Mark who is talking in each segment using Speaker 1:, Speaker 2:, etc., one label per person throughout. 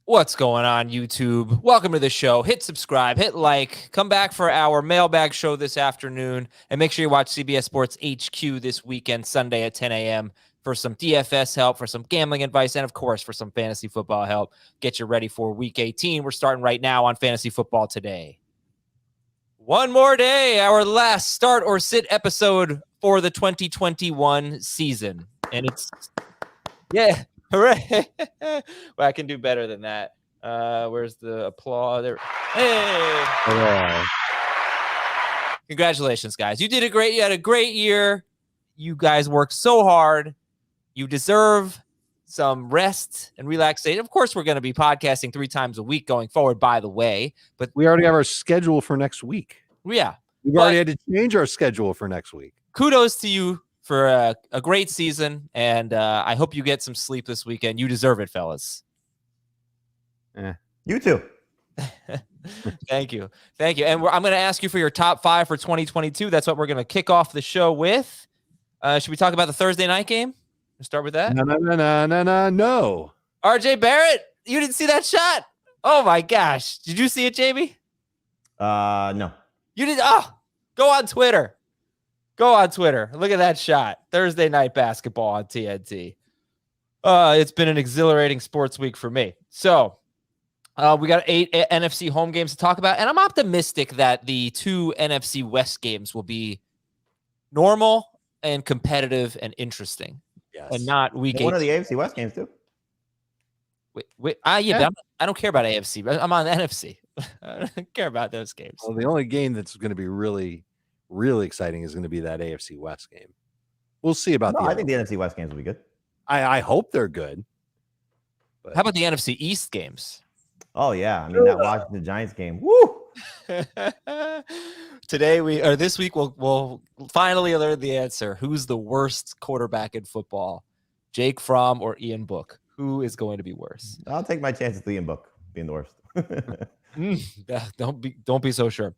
Speaker 1: What's going on, YouTube? Welcome to the show. Hit subscribe, hit like, come back for our mailbag show this afternoon, and make sure you watch CBS Sports HQ this weekend, Sunday at 10 a.m. for some DFS help, for some gambling advice, and, of course, for some fantasy football help. Get you ready for Week 18. We're starting right now on Fantasy Football Today. One more day, our last start or sit episode for the 2021 season. And it's, yeah. Hooray. Well, I can do better than that. Where's the applause? There. Hey. Hooray. Congratulations, guys. You did a great. You had a great year. You guys worked so hard. You deserve some rest and relaxation. Of course, we're going to be podcasting 3 times a week going forward, by the way. But
Speaker 2: we already have our schedule for next week.
Speaker 1: Yeah.
Speaker 2: We've already had to change our schedule for next week.
Speaker 1: Kudos to you for a great season, and I hope you get some sleep this weekend. You deserve it, fellas.
Speaker 3: You too.
Speaker 1: Thank you. And I'm going to ask you for your top 5 for 2022. That's what we're going to kick off the show with. Should we talk about the Thursday night game? We'll start with that.
Speaker 2: No.
Speaker 1: RJ Barrett, you didn't see that shot? Oh my gosh. Did you see it, Jamie?
Speaker 3: No.
Speaker 1: You did? Oh, go on Twitter. Look at that shot. Thursday night basketball on TNT. It's been an exhilarating sports week for me. So we got 8 NFC home games to talk about, and I'm optimistic that the 2 NFC West games will be normal and competitive and interesting.
Speaker 2: Yes.
Speaker 1: And not week 8.
Speaker 3: One of the AFC West games too.
Speaker 1: But I don't care about AFC. I'm on the NFC. I don't care about those games.
Speaker 2: Well, the only game that's going to be really exciting is going to be that AFC West game. We'll see about
Speaker 3: I think the NFC West games will be good.
Speaker 2: I hope they're good.
Speaker 1: But how about the NFC East games?
Speaker 3: Oh yeah, I mean that Washington Giants game. Woo!
Speaker 1: This week we'll finally learn the answer. Who's the worst quarterback in football? Jake Fromm or Ian Book? Who is going to be worse?
Speaker 3: I'll take my chances with Ian Book being the worst.
Speaker 1: Don't be so sure.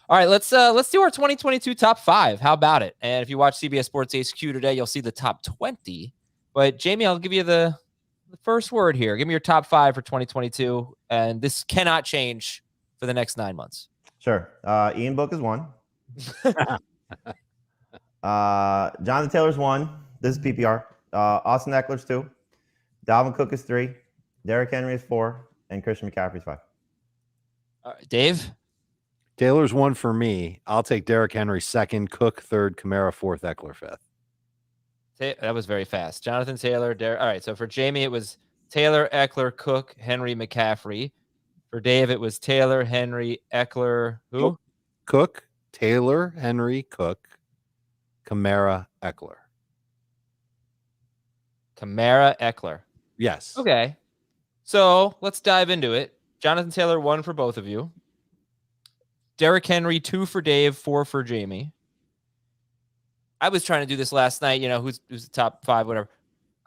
Speaker 1: All right, let's do our 2022 top 5. How about it? And if you watch CBS Sports HQ today, you'll see the top 20. But Jamie, I'll give you the first word here. Give me your top 5 for 2022, and this cannot change for the next 9 months.
Speaker 3: Sure. Ian Book is 1. Jonathan Taylor's 1. This is PPR. Austin Eckler's 2. Dalvin Cook is 3. Derrick Henry is 4, and Christian McCaffrey is 5.
Speaker 1: Dave.
Speaker 2: Taylor's 1 for me. I'll take Derrick Henry 2nd, Cook 3rd, Kamara 4th, Eckler 5th.
Speaker 1: That was very fast. Jonathan Taylor, Derrick. All right, so for Jamie, it was Taylor, Eckler, Cook, Henry, McCaffrey. For Dave, it was Taylor, Henry, Eckler. Who?
Speaker 2: Cook, Taylor, Henry, Cook, Kamara, Eckler.
Speaker 1: Kamara, Eckler.
Speaker 2: Yes.
Speaker 1: Okay. So let's dive into it. Jonathan Taylor, 1 for both of you. Derrick Henry, 2 for Dave, 4 for Jamie. I was trying to do this last night, who's the top 5, whatever.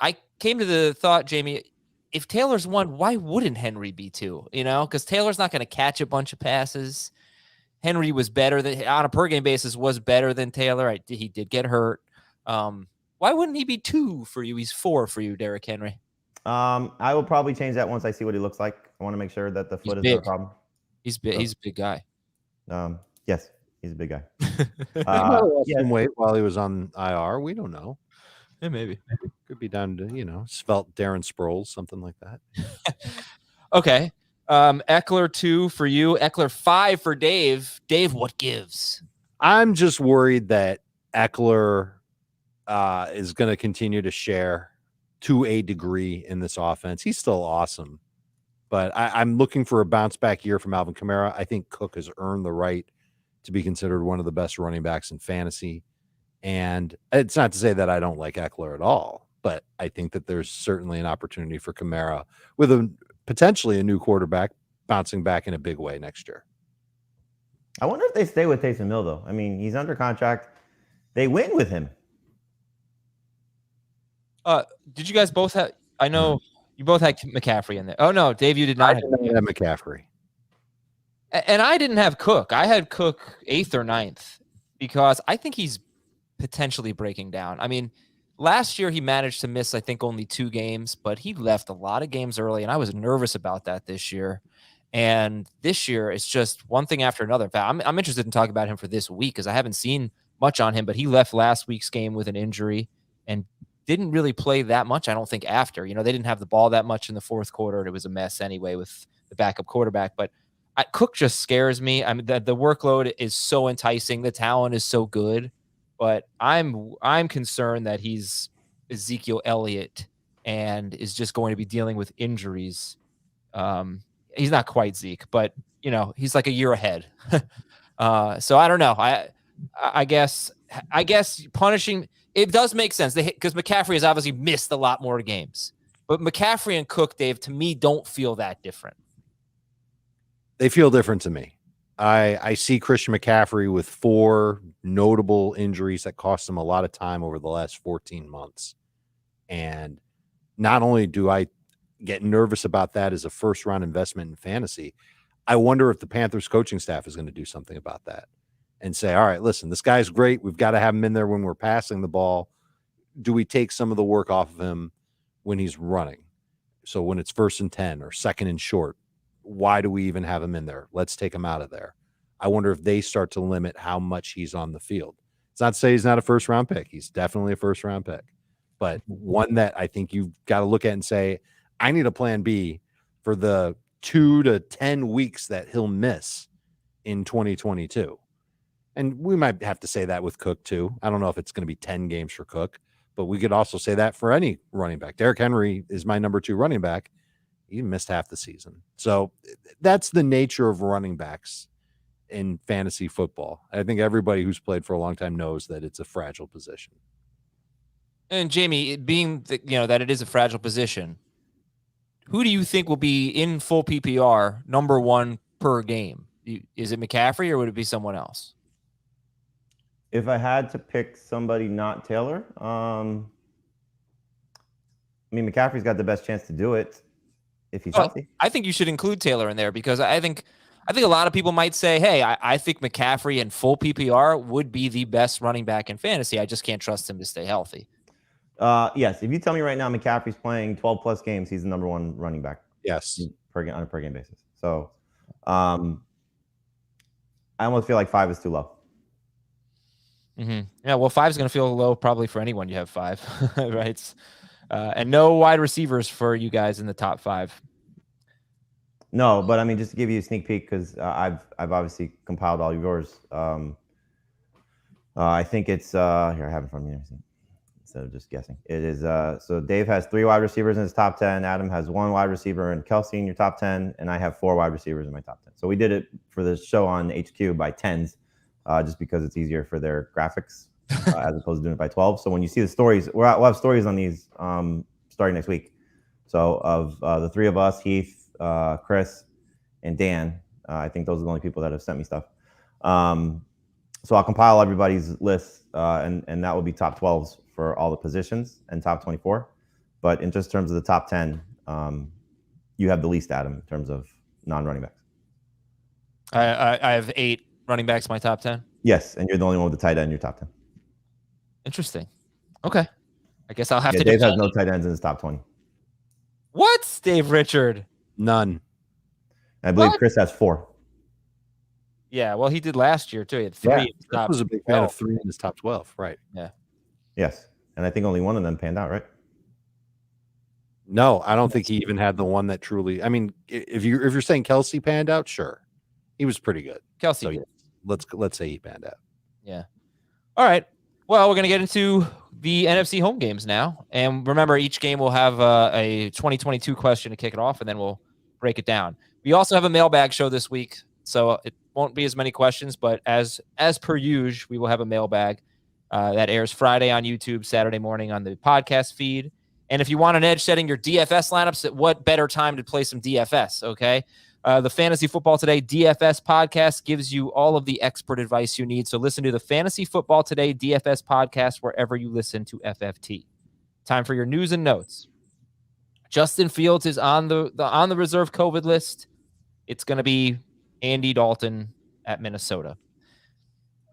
Speaker 1: I came to the thought, Jamie, if Taylor's 1, why wouldn't Henry be 2? Because Taylor's not going to catch a bunch of passes. Henry was better on a per game basis, was better than Taylor. He did get hurt. Why wouldn't he be 2 for you? He's 4 for you, Derrick Henry.
Speaker 3: I will probably change that once I see what he looks like. I want to make sure that the foot is not a problem.
Speaker 1: He's big. He's a big guy.
Speaker 3: Yes, he's a big guy.
Speaker 2: He might have lost some weight while he was on IR. We don't know.
Speaker 1: Yeah, maybe.
Speaker 2: Could be down to, svelte Darren Sproles, something like that.
Speaker 1: Okay. Eckler 2 for you. Eckler 5 for Dave. Dave, what gives?
Speaker 2: I'm just worried that Eckler is going to continue to share to a degree in this offense. He's still awesome. But I'm looking for a bounce back year from Alvin Kamara. I think Cook has earned the right to be considered one of the best running backs in fantasy. And it's not to say that I don't like Eckler at all, but I think that there's certainly an opportunity for Kamara with potentially a new quarterback bouncing back in a big way next year.
Speaker 3: I wonder if they stay with Taysom Hill, though. I mean, he's under contract. They win with him.
Speaker 1: Did you guys both have – I know – you both had McCaffrey in there. Oh, no, Dave, you did not.
Speaker 2: I did not have McCaffrey.
Speaker 1: And I didn't have Cook. I had Cook 8th or 9th because I think he's potentially breaking down. I mean, last year he managed to miss, I think, only 2 games, but he left a lot of games early, and I was nervous about that this year. And this year, it's just one thing after another. In fact, I'm interested in talking about him for this week because I haven't seen much on him, but he left last week's game with an injury and didn't really play that much, I don't think, after. They didn't have the ball that much in the fourth quarter, and it was a mess anyway with the backup quarterback. But Cook just scares me. I mean, the workload is so enticing. The talent is so good. But I'm concerned that he's Ezekiel Elliott and is just going to be dealing with injuries. He's not quite Zeke, but he's like a year ahead. So I don't know. I guess punishing it does make sense because McCaffrey has obviously missed a lot more games, but McCaffrey and Cook, Dave, to me, don't feel that different.
Speaker 2: They feel different to me. I see Christian McCaffrey with 4 notable injuries that cost him a lot of time over the last 14 months. And not only do I get nervous about that as a first-round investment in fantasy, I wonder if the Panthers coaching staff is going to do something about that and say, all right, listen, this guy's great. We've got to have him in there when we're passing the ball. Do we take some of the work off of him when he's running? So when it's 1st and 10 or 2nd and short, why do we even have him in there? Let's take him out of there. I wonder if they start to limit how much he's on the field. It's not to say he's not a first-round pick. He's definitely a first-round pick. But one that I think you've got to look at and say, I need a plan B for the 2 to 10 weeks that he'll miss in 2022. And we might have to say that with Cook too. I don't know if it's going to be 10 games for Cook, but we could also say that for any running back. Derrick Henry is my number 2 running back. He missed half the season. So that's the nature of running backs in fantasy football. I think everybody who's played for a long time knows that it's a fragile position.
Speaker 1: And Jamie, being that it is a fragile position, who do you think will be in full PPR number 1 per game? Is it McCaffrey or would it be someone else?
Speaker 3: If I had to pick somebody not Taylor, McCaffrey's got the best chance to do it if he's healthy.
Speaker 1: I think you should include Taylor in there because I think a lot of people might say, hey, I think McCaffrey in full PPR would be the best running back in fantasy. I just can't trust him to stay healthy.
Speaker 3: Yes. If you tell me right now McCaffrey's playing 12 plus games, he's the number 1 running back.
Speaker 2: Yes.
Speaker 3: On a per game basis. So I almost feel like 5 is too low.
Speaker 1: Mm-hmm. Yeah, well, 5 is going to feel low probably for anyone. You have 5, right? And no wide receivers for you guys in the top 5.
Speaker 3: No, but just to give you a sneak peek, because I've obviously compiled all yours. I think it's here. I have it from you instead of just guessing. It is so Dave has 3 wide receivers in his top 10. Adam has 1 wide receiver and Kelsey in your top 10, and I have 4 wide receivers in my top 10. So we did it for the show on HQ by 10s. Just because it's easier for their graphics as opposed to doing it by 12. So when you see the stories, we'll have stories on these starting next week. So of the 3 of us, Heath, Chris, and Dan, I think those are the only people that have sent me stuff. So I'll compile everybody's list, and that will be top 12s for all the positions and top 24. But in just terms of the top 10, you have the least, Adam, in terms of non-running backs.
Speaker 1: I have 8 running backs in my top 10.
Speaker 3: Yes, and you're the only one with the tight end in your top 10.
Speaker 1: Interesting. Okay. I guess I'll have to.
Speaker 3: Dave has no tight ends in his top 20.
Speaker 1: What, Dave Richard?
Speaker 2: None.
Speaker 3: I believe Chris has 4.
Speaker 1: Yeah, well, he did last year too. He had 3.
Speaker 2: Yeah, Chris was a big fan of 3 in his top 12, right?
Speaker 1: Yeah.
Speaker 3: Yes, and I think only one of them panned out, right?
Speaker 2: No, I don't think he even had the one that truly. If you're saying Kelsey panned out, sure, he was pretty good.
Speaker 1: Kelsey.
Speaker 2: So, let's say he panned out.
Speaker 1: Yeah. All right. Well, we're going to get into the NFC home games now. And remember, each game will have a 2022 question to kick it off, and then we'll break it down. We also have a mailbag show this week, so it won't be as many questions, but as per usual, we will have a mailbag that airs Friday on YouTube, Saturday morning on the podcast feed. And if you want an edge setting your DFS lineups, what better time to play some DFS, okay? The Fantasy Football Today DFS podcast gives you all of the expert advice you need. So listen to the Fantasy Football Today DFS podcast wherever you listen to FFT. Time for your news and notes. Justin Fields is on the reserve COVID list. It's going to be Andy Dalton at Minnesota.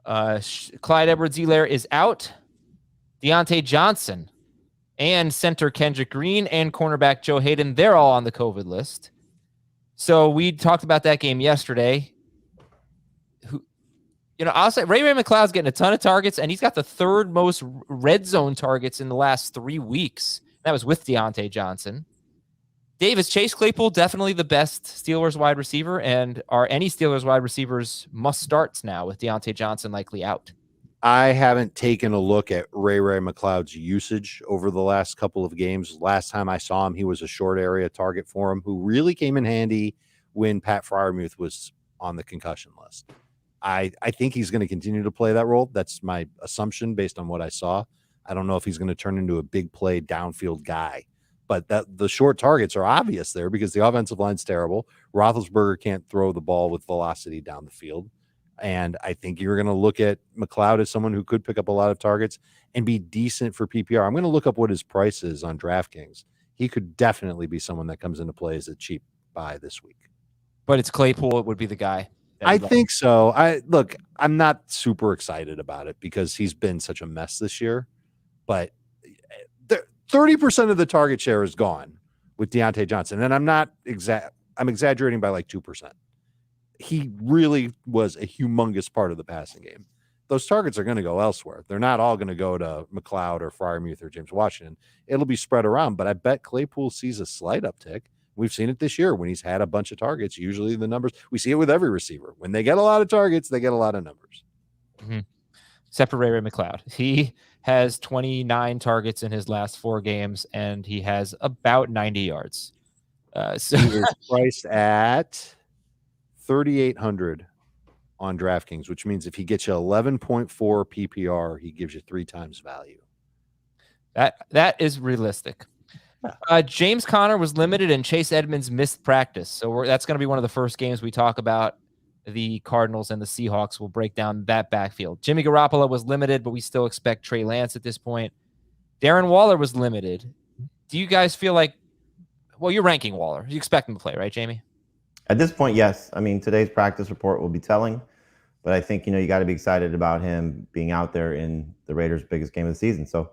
Speaker 1: Clyde Edwards-Helaire is out. Deontay Johnson and center Kendrick Green and cornerback Joe Hayden. They're all on the COVID list. So we talked about that game yesterday. I'll say Ray McCloud's getting a ton of targets, and he's got the third most red zone targets in the last 3 weeks. That was with Deontay Johnson. Dave, is Chase Claypool definitely the best Steelers wide receiver? And are any Steelers wide receivers must starts now with Deontay Johnson likely out?
Speaker 2: I haven't taken a look at Ray McCloud's usage over the last couple of games. Last time I saw him, he was a short area target for him who really came in handy when Pat Freiermuth was on the concussion list. I think he's going to continue to play that role. That's my assumption based on what I saw. I don't know if he's going to turn into a big play downfield guy, but the short targets are obvious there because the offensive line's terrible. Roethlisberger can't throw the ball with velocity down the field. And I think you're going to look at McCloud as someone who could pick up a lot of targets and be decent for PPR. I'm going to look up what his price is on DraftKings. He could definitely be someone that comes into play as a cheap buy this week. But
Speaker 1: it's Claypool. It would be the guy.
Speaker 2: I think so. I'm not super excited about it because he's been such a mess this year, but 30% of the target share is gone with Deontay Johnson. And I'm exaggerating by like 2%. He really was a humongous part of the passing game. Those targets are going to go elsewhere. They're not all going to go to McCloud or Freiermuth or James Washington. It'll be spread around, but I bet Claypool sees a slight uptick. We've seen it this year when he's had a bunch of targets. Usually the numbers, we see it with every receiver. When they get a lot of targets, they get a lot of numbers.
Speaker 1: Mm-hmm. Except for Ray McCloud. He has 29 targets in his last 4 games, and he has about 90 yards.
Speaker 2: So he is priced at 3,800 on DraftKings, which means if he gets you 11.4 PPR, he gives you 3 times value.
Speaker 1: That is realistic. James Conner was limited and Chase Edmonds missed practice. So that's going to be one of the first games we talk about. The Cardinals and the Seahawks will break down that backfield. Jimmy Garoppolo was limited, but we still expect Trey Lance at this point. Darren Waller was limited. Do you guys feel like, well, you're ranking Waller. You expect him to play, right, Jamie?
Speaker 3: At this point, yes. I mean, today's practice report will be telling, but I think, you got to be excited about him being out there in the Raiders' biggest game of the season. So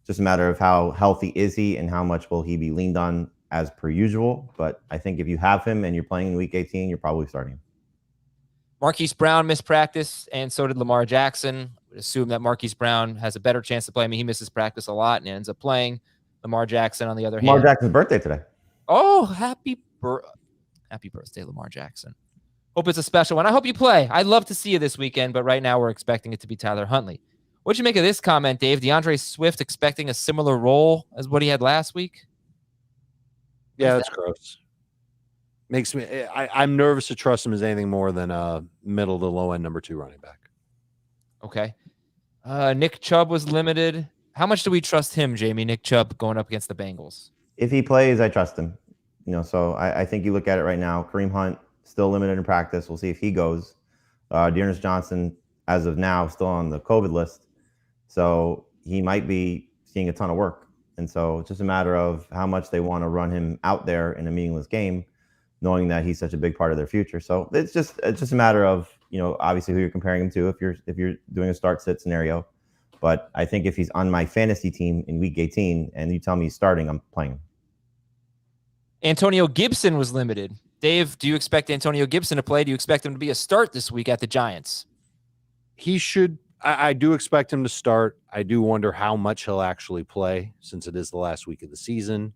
Speaker 3: just a matter of how healthy is he and how much will he be leaned on as per usual. But I think if you have him and you're playing in Week 18, you're probably starting him.
Speaker 1: Marquise Brown missed practice, and so did Lamar Jackson. I would assume that Marquise Brown has a better chance to play. I mean, he misses practice a lot and ends up playing. Lamar Jackson, on the other hand.
Speaker 3: Lamar Jackson's birthday today.
Speaker 1: Oh, happy birthday, Lamar Jackson. Hope it's a special one. I hope you play. I'd love to see you this weekend, but right now we're expecting it to be Tyler Huntley. What'd you make of this comment, Dave? DeAndre Swift expecting a similar role as what he had last week?
Speaker 2: Yeah, that's gross. Makes me. I'm nervous to trust him as anything more than a middle to low end number 2 running back.
Speaker 1: Okay. Nick Chubb was limited. How much do we trust him, Jamie? Nick Chubb going up against the Bengals.
Speaker 3: If he plays, I trust him. So I think you look at it right now. Kareem Hunt still limited in practice. We'll see if he goes. Dearness Johnson, as of now, still on the COVID list. So he might be seeing a ton of work. And so it's just a matter of how much they want to run him out there in a meaningless game, knowing that he's such a big part of their future. So it's just a matter of, obviously who you're comparing him to if you're doing a start-sit scenario. But I think if he's on my fantasy team in Week 18 and you tell me he's starting, I'm playing him.
Speaker 1: Antonio Gibson was limited. Dave, do you expect Antonio Gibson to play? Do you expect him to be a start this week at the Giants?
Speaker 2: He should. I do expect him to start. I do wonder how much he'll actually play since it is the last week of the season.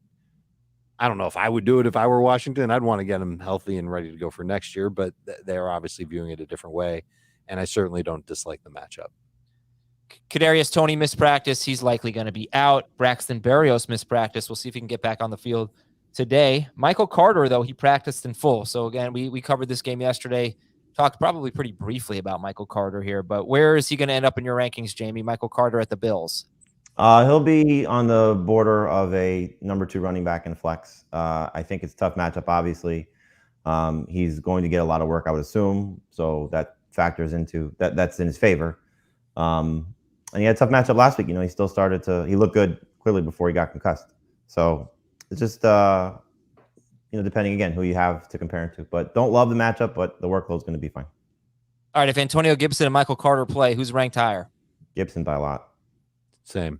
Speaker 2: I don't know if I would do it if I were Washington. I'd want to get him healthy and ready to go for next year, but they're obviously viewing it a different way, and I certainly don't dislike the matchup.
Speaker 1: Kadarius Toney missed practice. He's likely going to be out. Braxton Berrios missed practice. We'll see if he can get back on the field today. Michael Carter, though, he practiced in full. So, again, we covered this game yesterday. Talked probably pretty briefly about Michael Carter here, but where is he going to end up in your rankings, Jamie? Michael Carter at the Bills.
Speaker 3: He'll be on the border of a number 2 running back in flex. I think it's a tough matchup, obviously. He's going to get a lot of work, I would assume. So that factors into that. That's in his favor. And he had a tough matchup last week. He still he looked good clearly before he got concussed. So it's just, depending again who you have to compare him to. But don't love the matchup, but the workload is going to be fine.
Speaker 1: All right. If Antonio Gibson and Michael Carter play, who's ranked higher?
Speaker 3: Gibson by a lot.
Speaker 2: Same.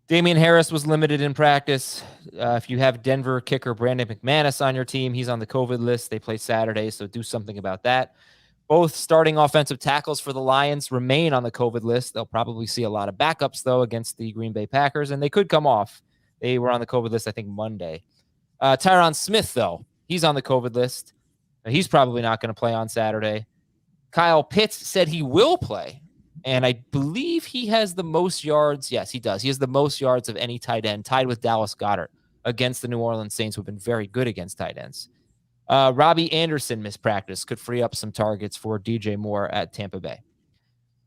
Speaker 1: Damian Harris was limited in practice. If you have Denver kicker Brandon McManus on your team, he's on the COVID list. They play Saturday, so do something about that. Both starting offensive tackles for the Lions remain on the COVID list. They'll probably see a lot of backups, though, against the Green Bay Packers, and they could come off. They were on the COVID list, I think, Monday. Tyron Smith, though, he's on the COVID list. He's probably not going to play on Saturday. Kyle Pitts said he will play, and I believe he has the most yards. Yes, he does. He has the most yards of any tight end, tied with Dallas Goedert against the New Orleans Saints, who have been very good against tight ends. Robbie Anderson missed practice, could free up some targets for DJ Moore at Tampa Bay.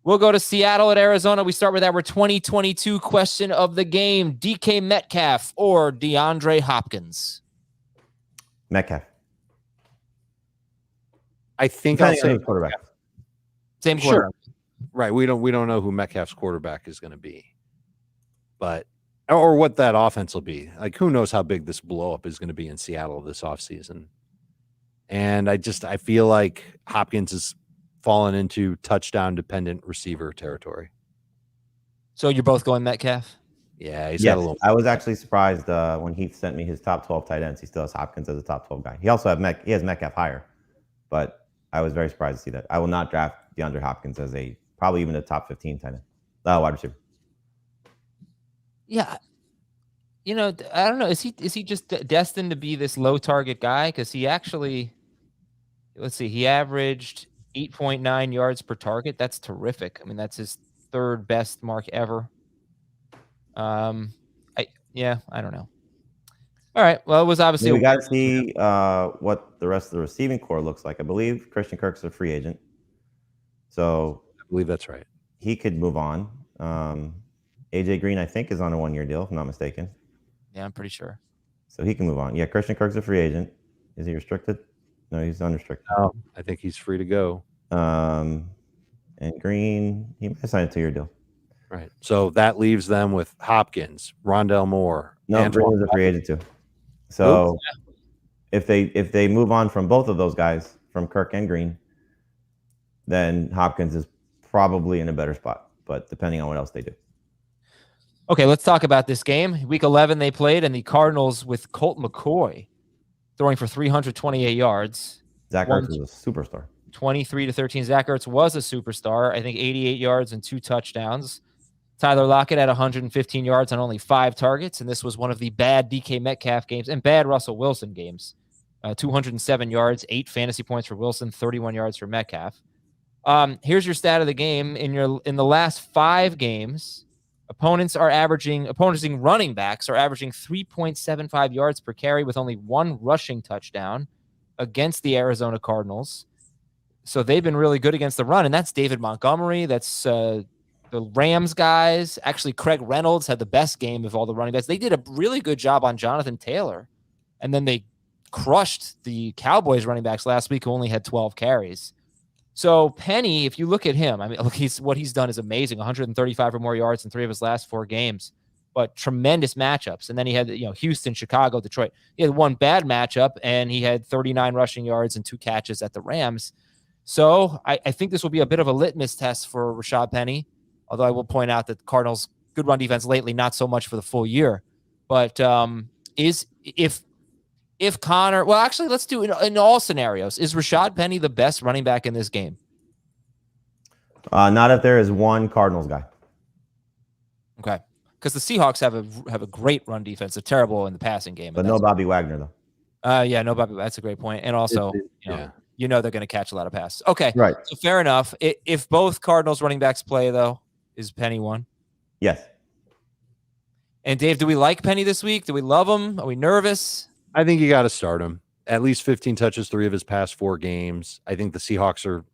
Speaker 1: We'll go to Seattle at Arizona. We start with our 2022 question of the game. DK Metcalf or DeAndre Hopkins?
Speaker 3: Metcalf.
Speaker 2: I think I'll say
Speaker 3: quarterback.
Speaker 1: Same quarterback.
Speaker 2: Sure. Right. We don't know who Metcalf's quarterback is going to be, but or what that offense will be. Like, who knows how big this blow up is going to be in Seattle this offseason. And I feel like Hopkins is fallen into touchdown dependent receiver territory.
Speaker 1: So you're both going Metcalf?
Speaker 2: Yeah, he's got a little.
Speaker 3: I was actually surprised when Heath sent me his top 12 tight ends. He still has Hopkins as a top 12 guy. He also has Metcalf higher, but I was very surprised to see that. I will not draft DeAndre Hopkins as probably even a top 15 tight end, wide receiver.
Speaker 1: Yeah. I don't know. Is he just destined to be this low target guy? Because he actually, he averaged 8.9 yards per target. That's terrific. I mean, that's his third best mark ever. I don't know. All right. Well, it was obviously
Speaker 3: we got to see what the rest of the receiving core looks like. I believe Christian Kirk's a free agent, so
Speaker 2: I believe that's right.
Speaker 3: He could move on. AJ Green, I think, is on a 1-year deal, if I'm not mistaken.
Speaker 1: Yeah, I'm pretty sure.
Speaker 3: So he can move on. Yeah, Christian Kirk's a free agent. Is he restricted? No, he's unrestricted.
Speaker 2: Oh, I think he's free to go.
Speaker 3: And Green, he might sign a 2-year deal.
Speaker 2: Right. So that leaves them with Hopkins, Rondell Moore.
Speaker 3: No, Green is a free agent too. So if they move on from both of those guys, from Kirk and Green, then Hopkins is probably in a better spot. But depending on what else they do.
Speaker 1: Okay, let's talk about this game. Week 11 they played, and the Cardinals with Colt McCoy throwing for 328 yards.
Speaker 3: Zach Ertz is a superstar.
Speaker 1: 23-13. Zach Ertz was a superstar. I think 88 yards and 2 touchdowns. Tyler Lockett had 115 yards on only 5 targets, and this was one of the bad DK Metcalf games and bad Russell Wilson games. 207 yards, 8 fantasy points for Wilson, 31 yards for Metcalf. Here's your stat of the game. In the last 5 games, opposing running backs are averaging 3.75 yards per carry with only 1 rushing touchdown against the Arizona Cardinals. So they've been really good against the run, and that's David Montgomery. That's the Rams guys. Actually, Craig Reynolds had the best game of all the running backs. They did a really good job on Jonathan Taylor, and then they crushed the Cowboys running backs last week, who only had 12 carries. So Penny, if you look at him, I mean, what he's done is amazing. 135 or more yards in 3 of his last 4 games, but tremendous matchups. And then he had, Houston, Chicago, Detroit. He had 1 bad matchup, and he had 39 rushing yards and 2 catches at the Rams. So I think this will be a bit of a litmus test for Rashad Penny, although I will point out that the Cardinals' good run defense lately, not so much for the full year. But if Connor, well, actually, let's do it in all scenarios. Is Rashad Penny the best running back in this game?
Speaker 3: Not if there is one Cardinals guy.
Speaker 1: Okay, because the Seahawks have a great run defense. They're terrible in the passing game,
Speaker 3: but no Bobby Wagner though.
Speaker 1: No Bobby. That's a great point. And also, they're going to catch a lot of passes. Okay,
Speaker 3: right.
Speaker 1: So fair enough. If both Cardinals running backs play, though, is Penny one?
Speaker 3: Yes.
Speaker 1: And Dave, do we like Penny this week? Do we love him? Are we nervous?
Speaker 2: I think you got to start him. At least 15 touches, 3 of his past 4 games. I think the Seahawks are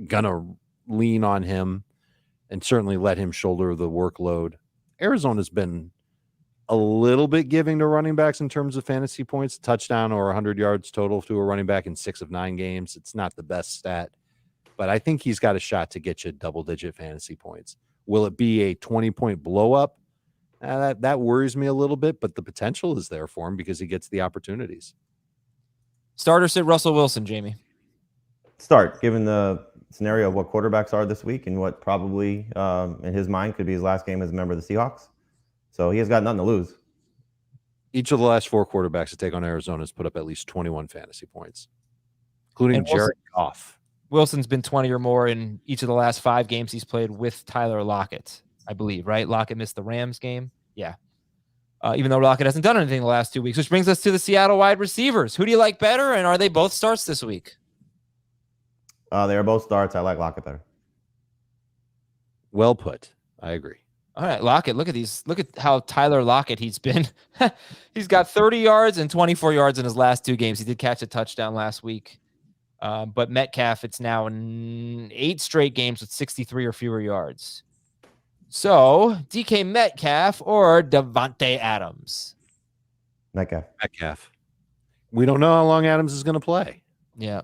Speaker 2: going to lean on him and certainly let him shoulder the workload. Arizona's been a little bit giving to running backs in terms of fantasy points, touchdown or 100 yards total to a running back in 6 of 9 games. It's not the best stat, but I think he's got a shot to get you double-digit fantasy points. Will it be a 20-point blow-up? That worries me a little bit, but the potential is there for him because he gets the opportunities.
Speaker 1: Starter sit Russell Wilson, Jamie.
Speaker 3: Start, given the scenario of what quarterbacks are this week and what probably in his mind could be his last game as a member of the Seahawks. So he has got nothing to lose.
Speaker 2: Each of the last 4 quarterbacks to take on Arizona has put up at least 21 fantasy points, including Jared Goff.
Speaker 1: Wilson's been 20 or more in each of the last 5 games he's played with Tyler Lockett, I believe, right? Lockett missed the Rams game. Yeah. Even though Lockett hasn't done anything the last 2 weeks, which brings us to the Seattle wide receivers. Who do you like better, and are they both starts this week?
Speaker 3: They are both starts. I like Lockett better.
Speaker 2: Well put. I agree.
Speaker 1: All right, Lockett. Look at these. Look at how Tyler Lockett he's been. He's got 30 yards and 24 yards in his last 2 games. He did catch a touchdown last week. But Metcalf, it's now 8 straight games with 63 or fewer yards. So, DK Metcalf or Devontae Adams?
Speaker 3: Metcalf.
Speaker 2: We don't know how long Adams is going to play.
Speaker 1: Yeah.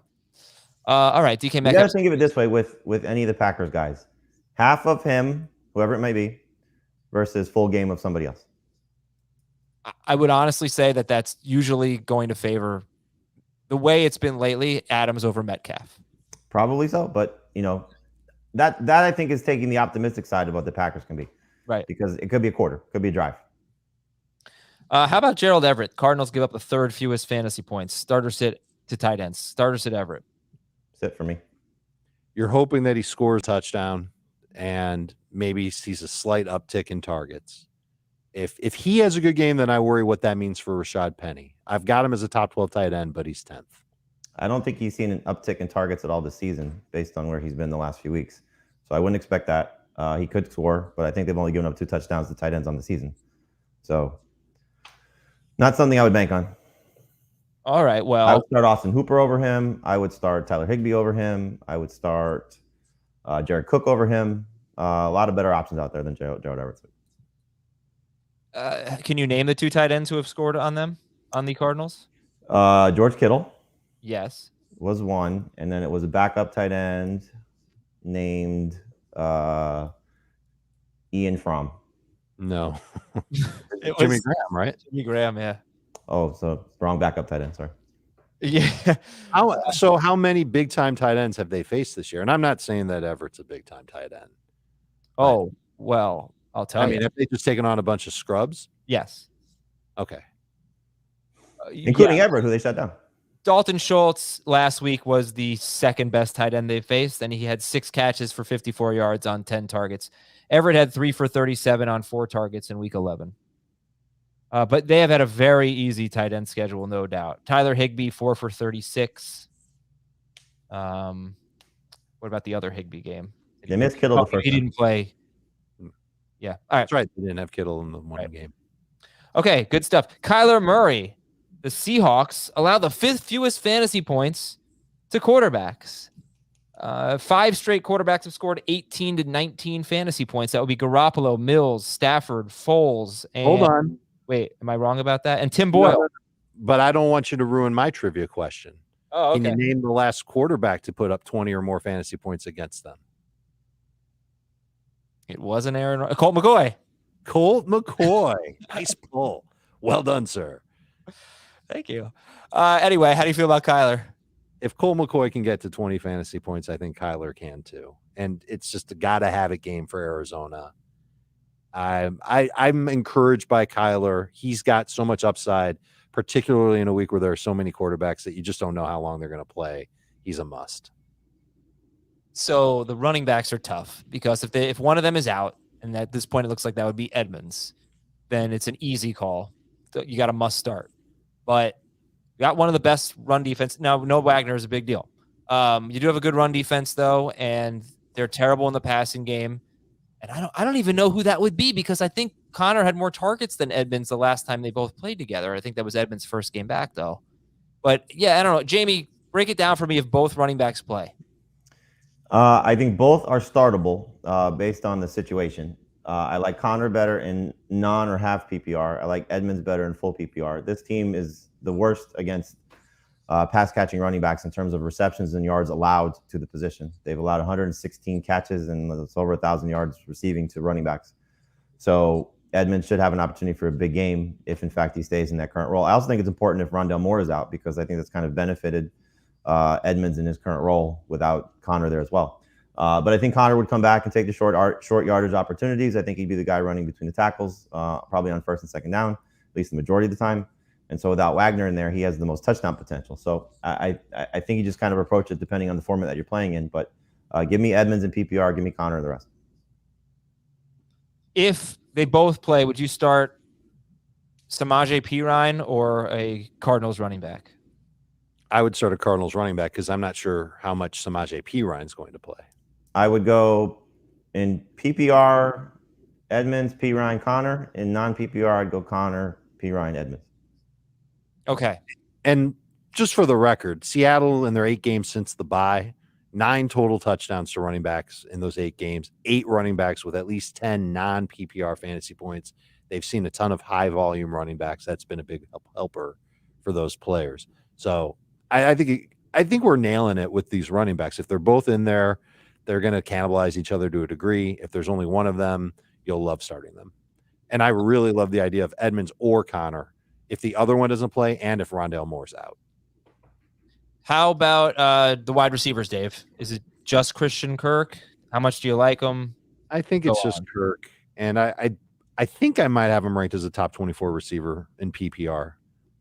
Speaker 1: All right, DK Metcalf.
Speaker 3: You got to think of it this way with any of the Packers guys. Half of him, whoever it may be, versus full game of somebody else.
Speaker 1: I would honestly say that that's usually going to favor, the way it's been lately, Adams over Metcalf.
Speaker 3: Probably so, but that I think is taking the optimistic side of what the Packers can be.
Speaker 1: Right.
Speaker 3: Because it could be a quarter, could be a drive.
Speaker 1: How about Gerald Everett? Cardinals give up the 3rd fewest fantasy points. Starter sit to tight ends. Starter sit Everett.
Speaker 3: Sit for me.
Speaker 2: You're hoping that he scores a touchdown and maybe sees a slight uptick in targets. If he has a good game, then I worry what that means for Rashad Penny. I've got him as a top 12 tight end, but he's 10th.
Speaker 3: I don't think he's seen an uptick in targets at all this season based on where he's been the last few weeks. So I wouldn't expect that. He could score, but I think they've only given up 2 touchdowns to tight ends on the season. So not something I would bank on.
Speaker 1: All right, well.
Speaker 3: I would start Austin Hooper over him. I would start Tyler Higbee over him. I would start Jared Cook over him. A lot of better options out there than Gerald Everett.
Speaker 1: Can you name the 2 tight ends who have scored on the Cardinals?
Speaker 3: George Kittle.
Speaker 1: Yes.
Speaker 3: Was one, and then it was a backup tight end named Ian Fromm.
Speaker 2: No.
Speaker 1: It
Speaker 2: Jimmy
Speaker 1: was
Speaker 2: Graham, right?
Speaker 1: Jimmy Graham, yeah.
Speaker 3: Oh, so wrong backup tight end, sorry.
Speaker 1: Yeah.
Speaker 2: How many big-time tight ends have they faced this year? And I'm not saying that Everett's a big-time tight end.
Speaker 1: Oh, well, I'll tell you.
Speaker 2: I mean, have they just taken on a bunch of scrubs?
Speaker 1: Yes.
Speaker 2: Okay.
Speaker 3: Including Everett, who they shut down.
Speaker 1: Dalton Schultz last week was the 2nd best tight end they faced, and he had 6 catches for 54 yards on 10 targets. Everett had 3 for 37 on 4 targets in week 11. But they have had a very easy tight end schedule, no doubt. Tyler Higbee, 4 for 36. What about the other Higbee game?
Speaker 3: They missed Kittle the first
Speaker 1: He
Speaker 3: time.
Speaker 1: didn't play. Yeah. All right.
Speaker 2: That's right. They didn't have Kittle in the one game.
Speaker 1: Okay, good stuff. Kyler Murray. The Seahawks allow the 5th fewest fantasy points to quarterbacks. 5 straight quarterbacks have scored 18 to 19 fantasy points. That would be Garoppolo, Mills, Stafford, Foles, and
Speaker 2: Hold on.
Speaker 1: Wait, am I wrong about that? And Tim Boyle.
Speaker 2: No, but I don't want you to ruin my trivia question.
Speaker 1: Oh, okay.
Speaker 2: Can you name the last quarterback to put up 20 or more fantasy points against them?
Speaker 1: It wasn't Colt McCoy.
Speaker 2: Colt McCoy. Nice pull. Well done, sir.
Speaker 1: Thank you. Anyway, how do you feel about Kyler?
Speaker 2: If Colt McCoy can get to 20 fantasy points, I think Kyler can too. And it's just a gotta-have-it game for Arizona. I'm encouraged by Kyler. He's got so much upside, particularly in a week where there are so many quarterbacks that you just don't know how long they're going to play. He's a must.
Speaker 1: So the running backs are tough because if one of them is out, and at this point it looks like that would be Edmonds, then it's an easy call. You got a must start. But you got one of the best run defense. Now, no Wagner is a big deal. You do have a good run defense though, and they're terrible in the passing game. And I don't even know who that would be because I think Connor had more targets than Edmonds the last time they both played together. I think that was Edmonds' first game back though. But yeah, I don't know. Jamie, break it down for me if both running backs play.
Speaker 3: I think both are startable based on the situation. I like Connor better in non or half PPR. I like Edmonds better in full PPR. This team is the worst against pass catching running backs in terms of receptions and yards allowed to the position. They've allowed 116 catches and it's over 1,000 yards receiving to running backs. So Edmonds should have an opportunity for a big game if, in fact, he stays in that current role. I also think it's important if Rondale Moore is out because I think that's kind of benefited Edmonds in his current role without Connor there as well. But I think Connor would come back and take the short yardage opportunities. I think he'd be the guy running between the tackles, probably on first and second down, at least the majority of the time. And so without Wagner in there, he has the most touchdown potential. So I think you just kind of approach it depending on the format that you're playing in. But give me Edmonds and PPR, give me Connor and the rest.
Speaker 1: If they both play, would you start Samaje Perine or a Cardinals running back?
Speaker 2: I would start a Cardinals running back because I'm not sure how much Samaje Perine is going to play.
Speaker 3: I would go in PPR, Edmonds, Perine, Connor. In non-PPR, I'd go Connor, Perine, Edmonds.
Speaker 1: Okay.
Speaker 2: And just for the record, Seattle in their 8 games since the bye, 9 total touchdowns to running backs in those 8 games, 8 running backs with at least 10 non-PPR fantasy points. They've seen a ton of high-volume running backs. That's been a big helper for those players. So I think we're nailing it with these running backs. If they're both in there, they're going to cannibalize each other to a degree. If there's only one of them, you'll love starting them. And I really love the idea of Edmonds or Connor if the other one doesn't play and if Rondale Moore's out.
Speaker 1: How about the wide receivers, Dave? Is it just Christian Kirk? How much do you like him?
Speaker 2: I think it's just Kirk. And I think I might have him ranked as a top 24 receiver in PPR.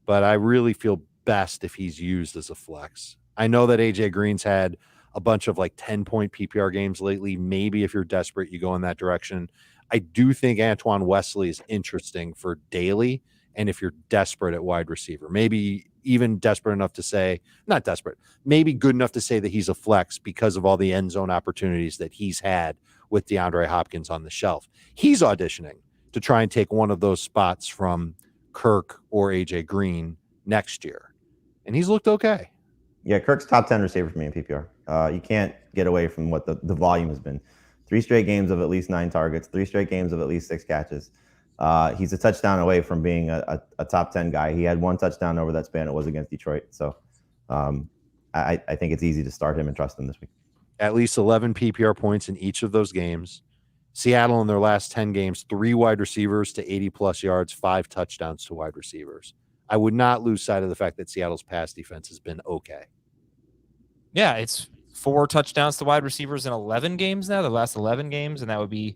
Speaker 2: But I really feel best if he's used as a flex. I know that AJ Green's had a bunch of like 10-point PPR games lately. Maybe if you're desperate, you go in that direction. I do think Antoine Wesley is interesting for daily. And if you're desperate at wide receiver, maybe even desperate enough to say, not desperate, maybe good enough to say that he's a flex because of all the end zone opportunities that he's had with DeAndre Hopkins on the shelf. He's auditioning to try and take one of those spots from Kirk or AJ Green next year. And he's looked okay.
Speaker 3: Yeah, Kirk's top 10 receiver for me in PPR. You can't get away from what the volume has been. 3 straight games of at least 9 targets, 3 straight games of at least 6 catches. He's a touchdown away from being a top 10 guy. He had 1 touchdown over that span. It was against Detroit. So I think it's easy to start him and trust him this week.
Speaker 2: At least 11 PPR points in each of those games. Seattle in their last 10 games, 3 wide receivers to 80-plus yards, 5 touchdowns to wide receivers. I would not lose sight of the fact that Seattle's pass defense has been okay.
Speaker 1: Yeah, it's 4 touchdowns to wide receivers in 11 games now, the last 11 games, and that would be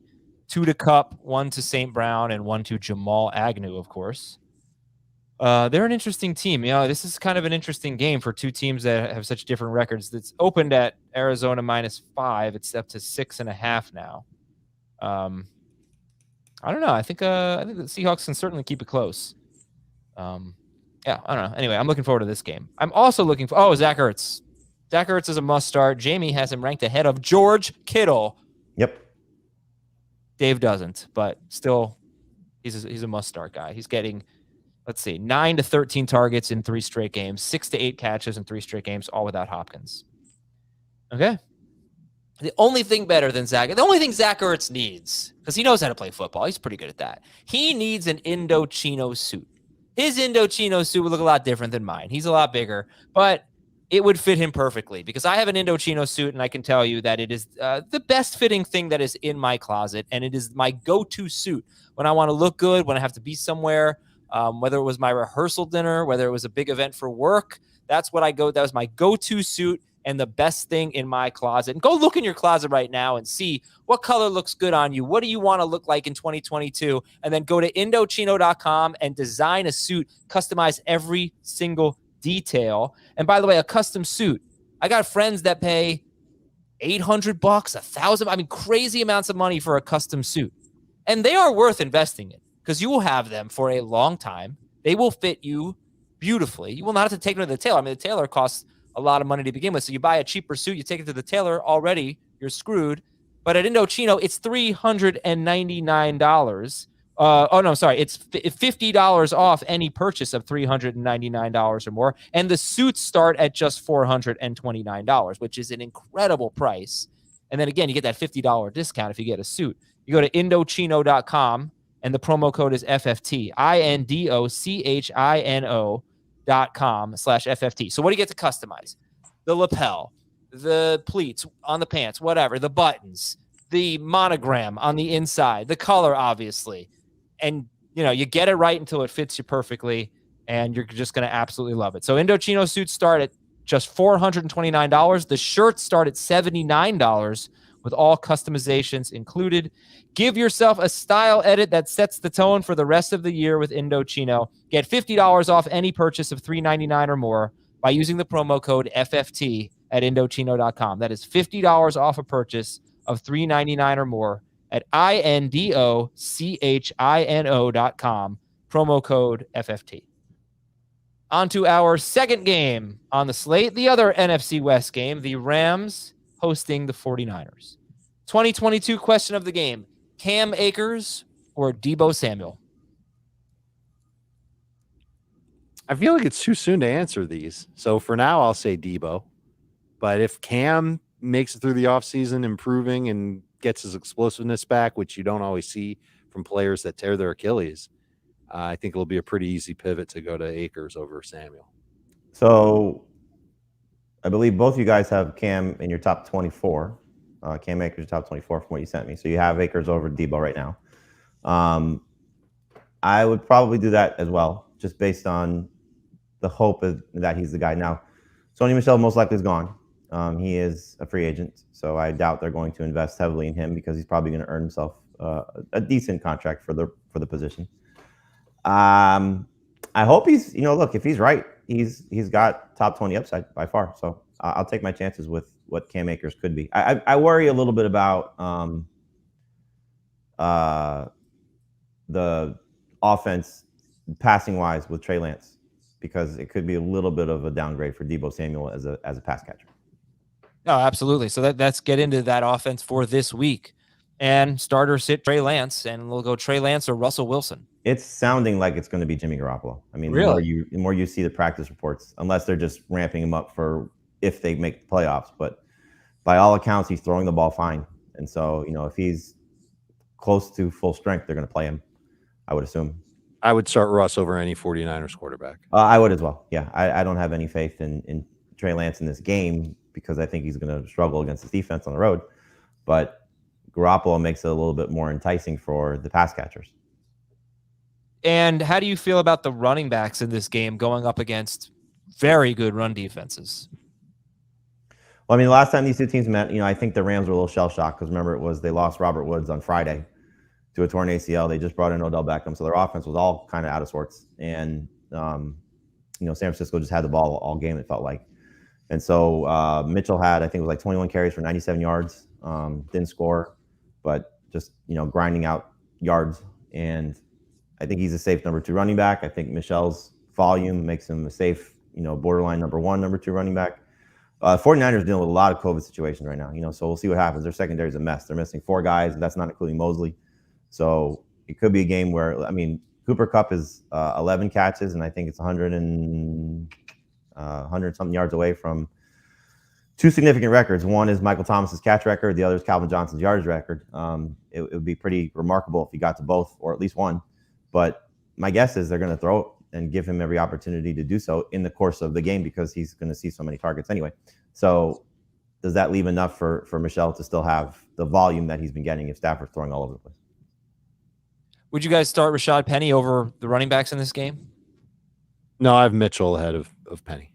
Speaker 1: 2 to Kupp, 1 to St. Brown, and 1 to Jamal Agnew, of course. They're an interesting team. You know, this is kind of an interesting game for 2 teams that have such different records. It's opened at Arizona -5. It's up to 6.5 now. I don't know. I think the Seahawks can certainly keep it close. Yeah, I don't know. Anyway, I'm looking forward to this game. I'm also looking for Zach Ertz. Zach Ertz is a must start. Jamie has him ranked ahead of George Kittle.
Speaker 3: Yep.
Speaker 1: Dave doesn't, but still, he's a must start guy. He's getting, 9 to 13 targets in 3 straight games, 6 to 8 catches in 3 straight games, all without Hopkins. Okay. The only thing Zach Ertz needs, because he knows how to play football, he's pretty good at that. He needs an Indochino suit. His Indochino suit would look a lot different than mine. He's a lot bigger, but it would fit him perfectly because I have an Indochino suit, and I can tell you that it is the best fitting thing that is in my closet, and it is my go-to suit when I want to look good, when I have to be somewhere, whether it was my rehearsal dinner, whether it was a big event for work. That's what that was my go-to suit and the best thing in my closet. And go look in your closet right now and see what color looks good on you. What do you want to look like in 2022? And then go to Indochino.com and design a suit, customize every single detail. And by the way, a custom suit, I got friends that pay $800, $1,000, crazy amounts of money for a custom suit. And they are worth investing in because you will have them for a long time. They will fit you beautifully. You will not have to take them to the tailor. The tailor costs a lot of money to begin with. So you buy a cheaper suit, you take it to the tailor, already you're screwed. But at Indochino, it's $399. It's $50 off any purchase of $399 or more. And the suits start at just $429, which is an incredible price. And then again, you get that $50 discount if you get a suit. You go to Indochino.com and the promo code is FFT, INDOCHINO.com/FFT. So what do you get to customize? The lapel, the pleats on the pants, whatever, the buttons, the monogram on the inside, the color, obviously. And, you get it right until it fits you perfectly, and you're just going to absolutely love it. So Indochino suits start at just $429. The shirts start at $79, with all customizations included. Give yourself a style edit that sets the tone for the rest of the year with Indochino. Get $50 off any purchase of $3.99 or more by using the promo code FFT at Indochino.com. That is $50 off a purchase of $3.99 or more at INDOCHINO.com. Promo code FFT. On to our second game on the slate, the other NFC West game, the Rams hosting the 49ers. 2022 question of the game, Cam Akers or Deebo Samuel?
Speaker 2: I feel like it's too soon to answer these. So for now, I'll say Deebo. But if Cam makes it through the offseason improving and gets his explosiveness back, which you don't always see from players that tear their Achilles, I think it'll be a pretty easy pivot to go to Akers over Samuel.
Speaker 3: So I believe both you guys have Cam in your top 24. Cam Akers top 24 from what you sent me. So you have Akers over Deebo right now. I would probably do that as well, just based on the hope that he's the guy. Now, Sony Michel most likely is gone. He is a free agent, so I doubt they're going to invest heavily in him because he's probably going to earn himself a decent contract for the position. I hope he's, look, if he's right, he's got top 20 upside by far. So I'll take my chances with what Cam Akers could be. I worry a little bit about the offense passing wise with Trey Lance, because it could be a little bit of a downgrade for Deebo Samuel as a pass catcher.
Speaker 1: No, absolutely. So let's get into that offense for this week. And starter sit Trey Lance, and we'll go Trey Lance or Russell Wilson.
Speaker 3: It's sounding like it's going to be Jimmy Garoppolo. I mean,
Speaker 1: really?
Speaker 3: the more you see the practice reports, unless they're just ramping him up for if they make the playoffs. But by all accounts, he's throwing the ball fine. And so, if he's close to full strength, they're going to play him, I would assume.
Speaker 2: I would start Russ over any 49ers quarterback.
Speaker 3: I would as well. Yeah, I don't have any faith in Trey Lance in this game because I think he's going to struggle against his defense on the road. But Garoppolo makes it a little bit more enticing for the pass catchers.
Speaker 1: And how do you feel about the running backs in this game going up against very good run defenses?
Speaker 3: Well, I mean, the last time these two teams met, I think the Rams were a little shell-shocked because remember they lost Robert Woods on Friday to a torn ACL. They just brought in Odell Beckham, so their offense was all kind of out of sorts. And, San Francisco just had the ball all game, it felt like. And so Mitchell had, I think it was like 21 carries for 97 yards, didn't score, but just, grinding out yards. And I think he's a safe number 2 running back. I think Michel's volume makes him a safe, borderline number 1, number 2 running back. 49ers dealing with a lot of COVID situations right now, so we'll see what happens. Their secondary is a mess. They're missing 4 guys, and that's not including Mosley. So it could be a game where, Cooper Kupp is 11 catches, and I think it's 100-something yards away from 2 significant records. One is Michael Thomas's catch record. The other is Calvin Johnson's yardage record. It would be pretty remarkable if he got to both, or at least one. But my guess is they're going to throw it and give him every opportunity to do so in the course of the game because he's going to see so many targets anyway. So does that leave enough for Michel to still have the volume that he's been getting if Stafford's throwing all over the place?
Speaker 1: Would you guys start Rashad Penny over the running backs in this game?
Speaker 2: No, I have Mitchell ahead of Penny.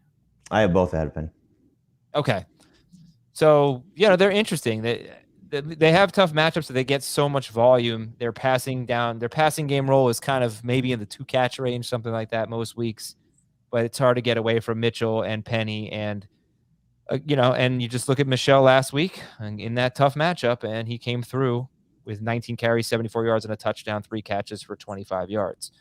Speaker 3: I have both ahead of Penny.
Speaker 1: Okay. So, they're interesting. They have tough matchups, so they get so much volume. Their passing game role is kind of maybe in the 2-catch range, something like that most weeks. But it's hard to get away from Mitchell and Penny. And, and you just look at Michel last week in that tough matchup, and he came through with 19 carries, 74 yards, and a touchdown, 3 catches for 25 yards.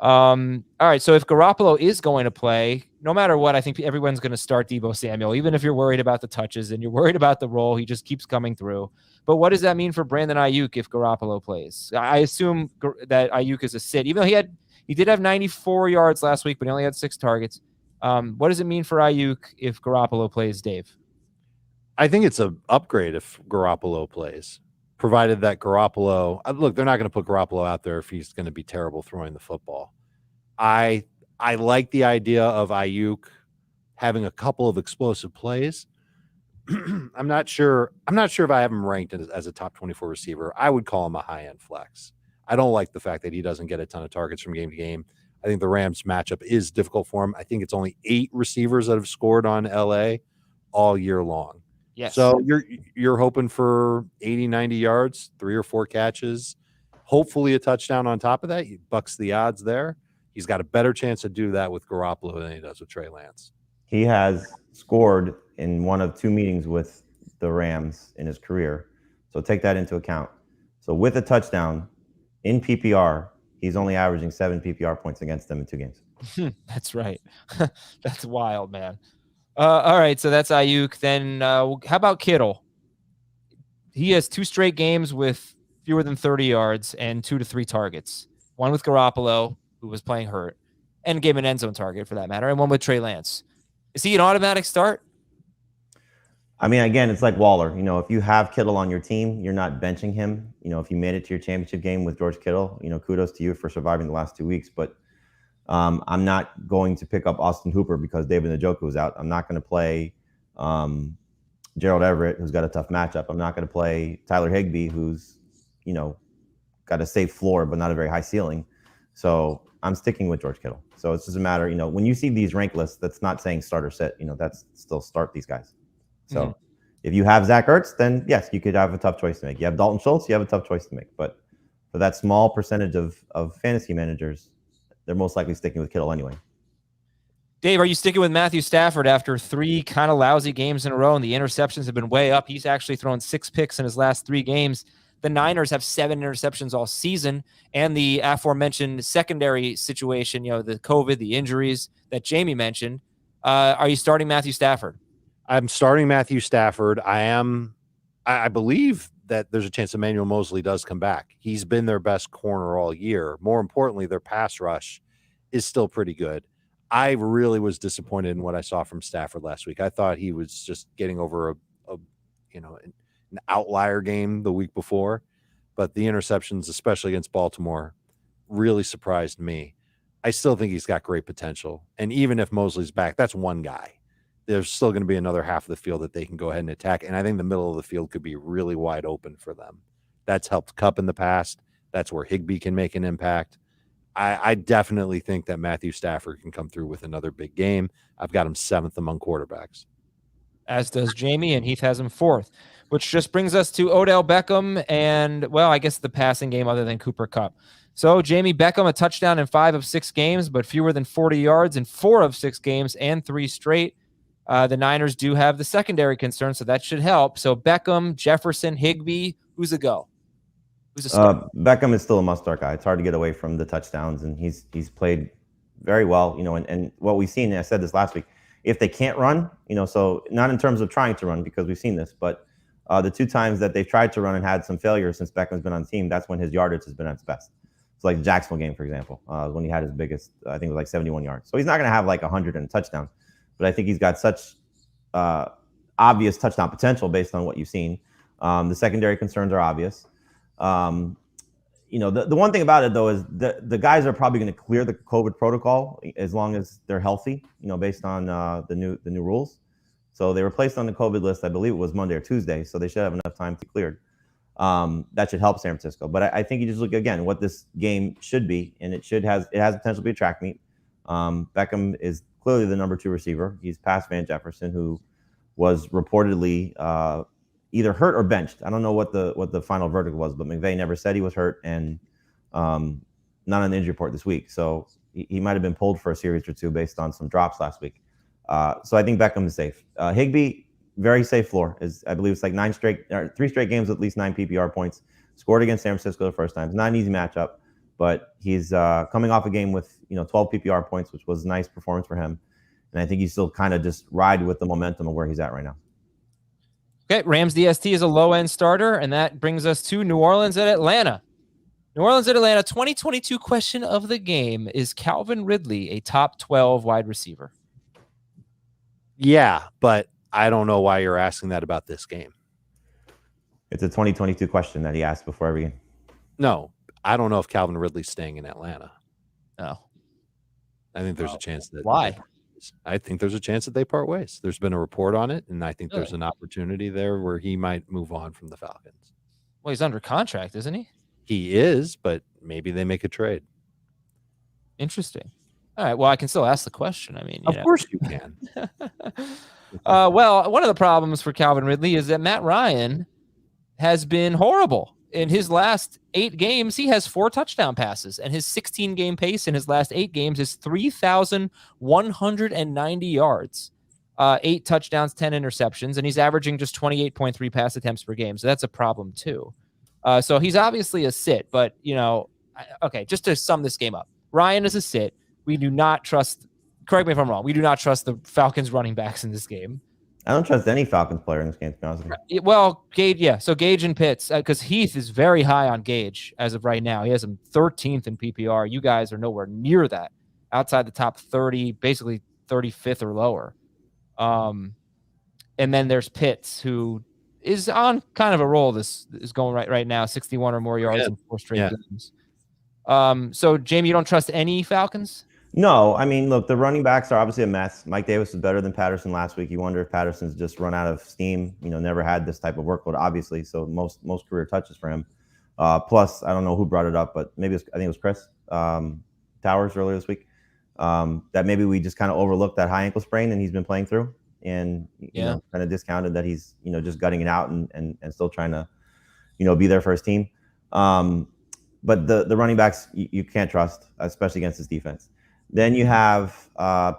Speaker 1: All right, so if Garoppolo is going to play, no matter what, I think everyone's going to start Deebo Samuel, even if you're worried about the touches and you're worried about the role. He just keeps coming through. But what does that mean for Brandon Ayuk if Garoppolo plays? I assume that Ayuk is a sit, even though he did have 94 yards last week, but he only had 6 targets. What does it mean for Ayuk if Garoppolo plays, Dave?
Speaker 2: I think it's an upgrade if Garoppolo plays, provided that Garoppolo – look, they're not going to put Garoppolo out there if he's going to be terrible throwing the football. I like the idea of Ayuk having a couple of explosive plays. I'm not sure if I have him ranked as a top 24 receiver. I would call him a high-end flex. I don't like the fact that he doesn't get a ton of targets from game to game. I think the Rams matchup is difficult for him. I think it's only 8 receivers that have scored on LA all year long.
Speaker 1: Yes.
Speaker 2: So you're hoping for 80, 90 yards, 3 or 4 catches, hopefully a touchdown on top of that. He bucks the odds there. He's got a better chance to do that with Garoppolo than he does with Trey Lance.
Speaker 3: He has scored in one of 2 meetings with the Rams in his career. So take that into account. So with a touchdown in PPR, he's only averaging 7 PPR points against them in 2 games.
Speaker 1: That's right. That's wild, man. All right, so that's Ayuk. Then how about Kittle? He has 2 straight games with fewer than 30 yards and 2 to 3 targets. One with Garoppolo, who was playing hurt, and gave an end zone target for that matter, and one with Trey Lance. Is he an automatic start?
Speaker 3: I mean, again, it's like Waller. If you have Kittle on your team, you're not benching him. If you made it to your championship game with George Kittle, kudos to you for surviving the last 2 weeks. But I'm not going to pick up Austin Hooper because David Njoku was out. I'm not going to play Gerald Everett, who's got a tough matchup. I'm not going to play Tyler Higbee, who's, got a safe floor but not a very high ceiling. So I'm sticking with George Kittle. So it's just a matter, when you see these rank lists, that's not saying start or sit. That's still start these guys. So if you have Zach Ertz, then yes, you could have a tough choice to make. You have Dalton Schultz, you have a tough choice to make. But for that small percentage of fantasy managers, they're most likely sticking with Kittle anyway.
Speaker 1: Dave, are you sticking with Matthew Stafford after 3 kind of lousy games in a row, and the interceptions have been way up? He's actually thrown 6 picks in his last 3 games. The Niners have 7 interceptions all season, and the aforementioned secondary situation, the COVID, the injuries that Jamie mentioned. Are you starting Matthew Stafford?
Speaker 2: I'm starting Matthew Stafford. I believe that there's a chance Emmanuel Mosley does come back. He's been their best corner all year. More importantly, their pass rush is still pretty good. I really was disappointed in what I saw from Stafford last week. I thought he was just getting over an outlier game the week before, but the interceptions, especially against Baltimore, really surprised me. I still think he's got great potential. And even if Mosley's back, that's one guy. There's still going to be another half of the field that they can go ahead and attack. And I think the middle of the field could be really wide open for them. That's helped Kupp in the past. That's where Higbee can make an impact. I definitely think that Matthew Stafford can come through with another big game. I've got him 7th among quarterbacks.
Speaker 1: As does Jamie, and Heath has him 4th, which just brings us to Odell Beckham and, well, I guess the passing game other than Cooper Kupp. So Jamie, Beckham, a touchdown in 5 of 6 games, but fewer than 40 yards in 4 of 6 games and 3 straight. The Niners do have the secondary concern, so that should help. So Beckham, Jefferson, Higbee, who's a go? Who's a start?
Speaker 3: Beckham is still a must-start guy. It's hard to get away from the touchdowns, and he's played very well. And what we've seen, and I said this last week, if they can't run, so not in terms of trying to run because we've seen this, but the 2 times that they've tried to run and had some failures since Beckham's been on the team, that's when his yardage has been at its best. It's like the Jacksonville game, for example, when he had his biggest, I think it was like 71 yards. So he's not going to have like 100 and a touchdown. But I think he's got such obvious touchdown potential based on what you've seen. The secondary concerns are obvious. The one thing about it, though, is the guys are probably going to clear the COVID protocol as long as they're healthy, based on the new rules. So they were placed on the COVID list, I believe it was Monday or Tuesday, so they should have enough time to be cleared. That should help San Francisco. But I think you just look, again, what this game should be, and it has potential to be a track meet. Beckham is clearly the number 2 receiver. He's past Van Jefferson, who was reportedly either hurt or benched. I don't know what the final verdict was, but McVay never said he was hurt, and not on the injury report this week. So he might have been pulled for a series or 2 based on some drops last week. So I think Beckham is safe. Higbee, very safe floor. I believe it's like 3 straight games with at least 9 PPR points. Scored against San Francisco the first time. It's not an easy matchup, but he's coming off a game with 12 PPR points, which was a nice performance for him. And I think he's still kind of just ride with the momentum of where he's at right now.
Speaker 1: Okay, Rams DST is a low-end starter, and that brings us to New Orleans at Atlanta. New Orleans at Atlanta, 2022 question of the game. Is Calvin Ridley a top 12 wide receiver?
Speaker 2: Yeah, but I don't know why you're asking that about this game.
Speaker 3: It's a 2022 question that he asked before every game.
Speaker 2: No, I don't know if Calvin Ridley's staying in Atlanta.
Speaker 1: No.
Speaker 2: I think there's a chance that.
Speaker 1: Why?
Speaker 2: I think there's a chance that they part ways. There's been a report on it, and I think there's an opportunity there where he might move on from the Falcons.
Speaker 1: Well, he's under contract, isn't he?
Speaker 2: He is, but maybe they make a trade.
Speaker 1: Interesting. All right. Well, I can still ask the question. I mean,
Speaker 2: of course you can.
Speaker 1: Well, one of the problems for Calvin Ridley is that Matt Ryan has been horrible. In his last 8 games, he has 4 touchdown passes, and his 16-game pace in his last 8 games is 3,190 yards, 8 touchdowns, 10 interceptions, and he's averaging just 28.3 pass attempts per game. So that's a problem too. So he's obviously a sit, but okay, just to sum this game up, Ryan is a sit. We do not trust. Correct me if I'm wrong. We do not trust the Falcons running backs in this game.
Speaker 3: I don't trust any Falcons player in this game, to be honest with you.
Speaker 1: Well, Gage, yeah. So Gage and Pitts, because Heath is very high on Gage as of right now. He has him 13th in PPR. You guys are nowhere near that, outside the top 30, basically 35th or lower. And then there's Pitts, who is on kind of a roll. This is going right now, 61 or more yards in 4 straight games. So Jamie, you don't trust any Falcons?
Speaker 3: No, I mean, look, the running backs are obviously a mess. Mike Davis is better than Patterson last week. You wonder if Patterson's just run out of steam. Never had this type of workload, obviously. So most career touches for him. Plus, I don't know who brought it up, but maybe I think it was Chris Towers earlier this week. That maybe we just kind of overlooked that high ankle sprain and he's been playing through, and kind of discounted that he's just gutting it out and still trying to be there for his team. But the running backs you can't trust, especially against this defense. Then you have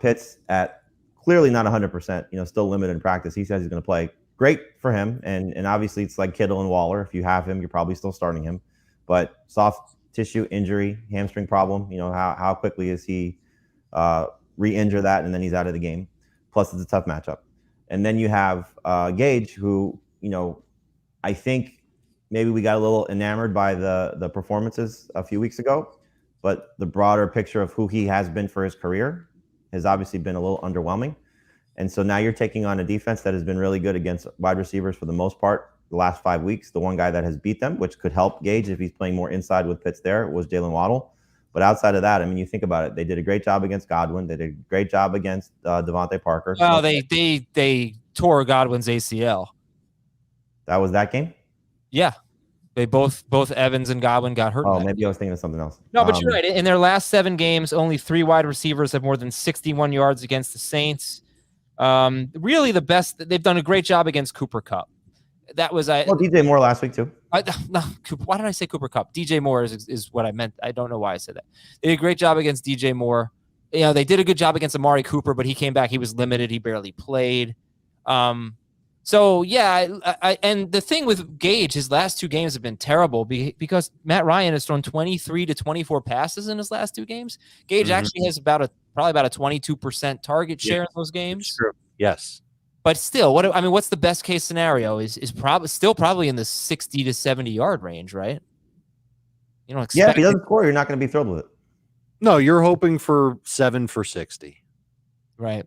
Speaker 3: Pitts at clearly not 100%, still limited in practice. He says he's going to play. Great for him. And obviously it's like Kittle and Waller. If you have him, you're probably still starting him. But soft tissue injury, hamstring problem, how quickly is he re-injure that, and then he's out of the game. Plus it's a tough matchup. And then you have Gage, who, I think maybe we got a little enamored by the performances a few weeks ago. But the broader picture of who he has been for his career has obviously been a little underwhelming. And so now you're taking on a defense that has been really good against wide receivers for the most part the last 5 weeks. The one guy that has beat them, which could help Gage if he's playing more inside with Pitts there, was Jalen Waddle. But outside of that, I mean, you think about it. They did a great job against Godwin. They did a great job against Devontae Parker.
Speaker 1: Well, they tore Godwin's ACL.
Speaker 3: That was that game?
Speaker 1: Yeah. They both Evans and Godwin got hurt.
Speaker 3: Oh, maybe I was thinking of something else.
Speaker 1: No, but you're right. In their last 7 games, only 3 wide receivers have more than 61 yards against the Saints. Really, the best. They've done a great job against Cooper Kupp. That was
Speaker 3: DJ Moore last week too.
Speaker 1: No, why did I say Cooper Kupp? DJ Moore is what I meant. I don't know why I said that. They did a great job against DJ Moore. They did a good job against Amari Cooper, but he came back. He was limited. He barely played. So yeah, and the thing with Gage, his last 2 games have been terrible because Matt Ryan has thrown 23 to 24 passes in his last 2 games. Gage actually has probably about a 22% target share in those games.
Speaker 2: True. Yes.
Speaker 1: But still, what's the best case scenario? Is probably in the 60 to 70 yard range, right? You don't expect.
Speaker 3: Yeah, if he doesn't score, you're not going to be thrilled with it.
Speaker 2: No, you're hoping for 7 for 60.
Speaker 1: Right.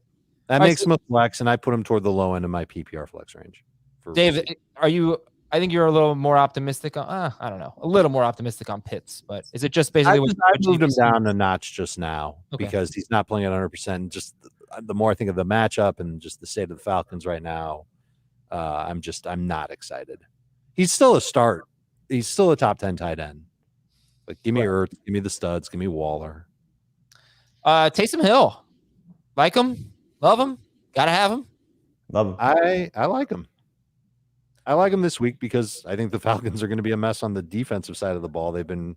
Speaker 2: That makes him a flex, and I put him toward the low end of my PPR flex range.
Speaker 1: Dave, are you? I think you're a little more optimistic on. I don't know, a little more optimistic on Pitts, but is it just basically?
Speaker 2: I moved him down a notch just now because he's not playing at 100%. Just the more I think of the matchup and just the state of the Falcons right now, I'm not excited. He's still a start. He's still a top 10 tight end. But give me Ertz, give me the studs, give me Waller.
Speaker 1: Taysom Hill, like him. Love him. Gotta have him.
Speaker 3: Love him.
Speaker 2: I like him. I like him this week because I think the Falcons are going to be a mess on the defensive side of the ball. They've been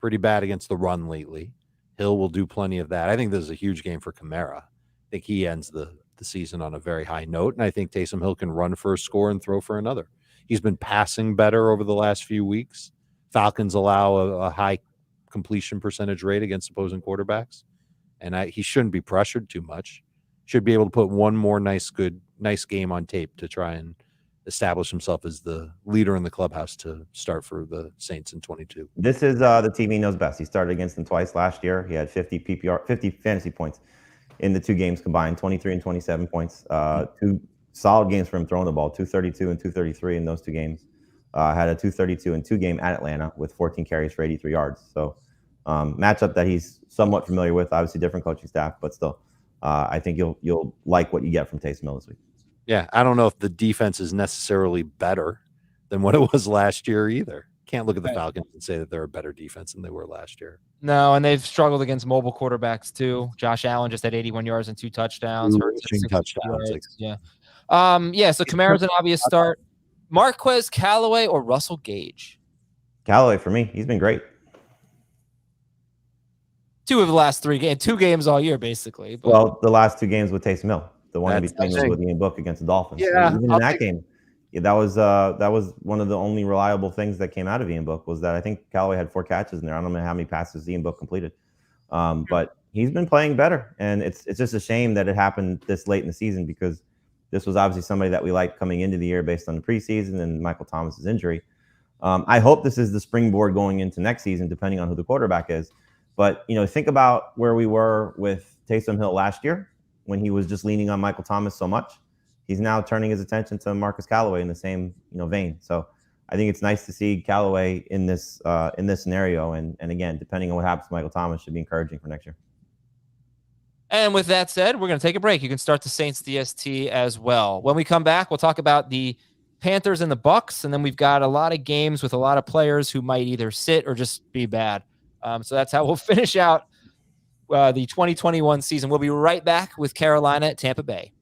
Speaker 2: pretty bad against the run lately. Hill will do plenty of that. I think this is a huge game for Kamara. I think he ends the season on a very high note, and I think Taysom Hill can run for a score and throw for another. He's been passing better over the last few weeks. Falcons allow a high completion percentage rate against opposing quarterbacks, and he shouldn't be pressured too much. Should be able to put one more nice game on tape to try and establish himself as the leader in the clubhouse to start for the Saints in 22.
Speaker 3: This is the team he knows best. He started against them twice last year. He had 50 fantasy points in the 2 games combined, 23 and 27 points. 2 solid games for him throwing the ball, 232 and 233 in those 2 games. Had a 232 and 2 game at Atlanta with 14 carries for 83 yards. So matchup that he's somewhat familiar with, obviously different coaching staff, but still. I think you'll like what you get from Taysom Hill this week.
Speaker 2: Yeah, I don't know if the defense is necessarily better than what it was last year either. Can't look at the Falcons and say that they're a better defense than they were last year.
Speaker 1: No, and they've struggled against mobile quarterbacks too. Josh Allen just had 81 yards and 2 touchdowns.
Speaker 2: 2 touchdowns.
Speaker 1: Yeah. Yeah, so Kamara's an obvious start. Marquez Callaway or Russell Gage?
Speaker 3: Callaway for me. He's been great.
Speaker 1: 2 of the last 3 games, 2 games all year, basically. But
Speaker 3: Well, the last 2 games with Taysom Hill. The one in
Speaker 2: That's
Speaker 3: between was with Ian Book against the Dolphins.
Speaker 2: Yeah,
Speaker 3: So even in that game, that was one of the only reliable things that came out of Ian Book was that I think Callaway had 4 catches in there. I don't know how many passes Ian Book completed, but he's been playing better, and it's just a shame that it happened this late in the season because this was obviously somebody that we liked coming into the year based on the preseason and Michael Thomas's injury. I hope this is the springboard going into next season, depending on who the quarterback is. But, think about where we were with Taysom Hill last year when he was just leaning on Michael Thomas so much. He's now turning his attention to Marcus Callaway in the same, vein. So I think it's nice to see Callaway in this scenario. And again, depending on what happens to Michael Thomas, should be encouraging for next year.
Speaker 1: And with that said, we're going to take a break. You can start the Saints DST as well. When we come back, we'll talk about the Panthers and the Bucs, and then we've got a lot of games with a lot of players who might either sit or just be bad. So that's how we'll finish out the 2021 season. We'll be right back with Carolina at Tampa Bay.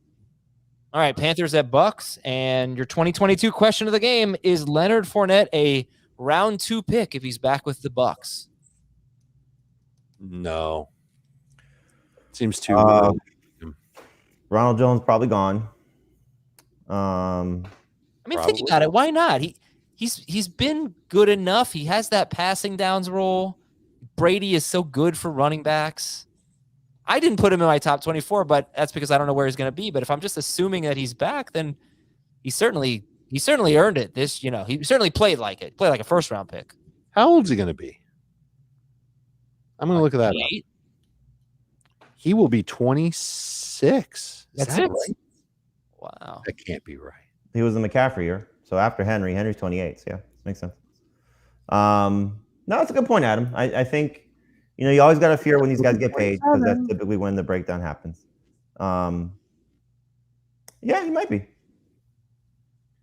Speaker 1: All right, Panthers at Bucs, and your 2022 question of the game, is Leonard Fournette a round 2 pick if he's back with the Bucs?
Speaker 2: No. Seems too
Speaker 3: Ronald Jones probably gone.
Speaker 1: Think about it. Why not? He's been good enough. He has that passing downs role. Brady is so good for running backs. I didn't put him in my top 24, but that's because I don't know where he's going to be. But if I'm just assuming that he's back, then he certainly earned it. He certainly played like a first round pick.
Speaker 2: How old is he going to be? I'm going to look at that up. He will be 26.
Speaker 1: That's it.
Speaker 2: Right?
Speaker 1: Wow.
Speaker 2: That can't be right.
Speaker 3: He was the McCaffrey year. So after Henry's 28. So yeah, makes sense. No, that's a good point, Adam. I think, you always got to fear when these guys get paid because that's typically when the breakdown happens. Yeah, he might be.
Speaker 1: It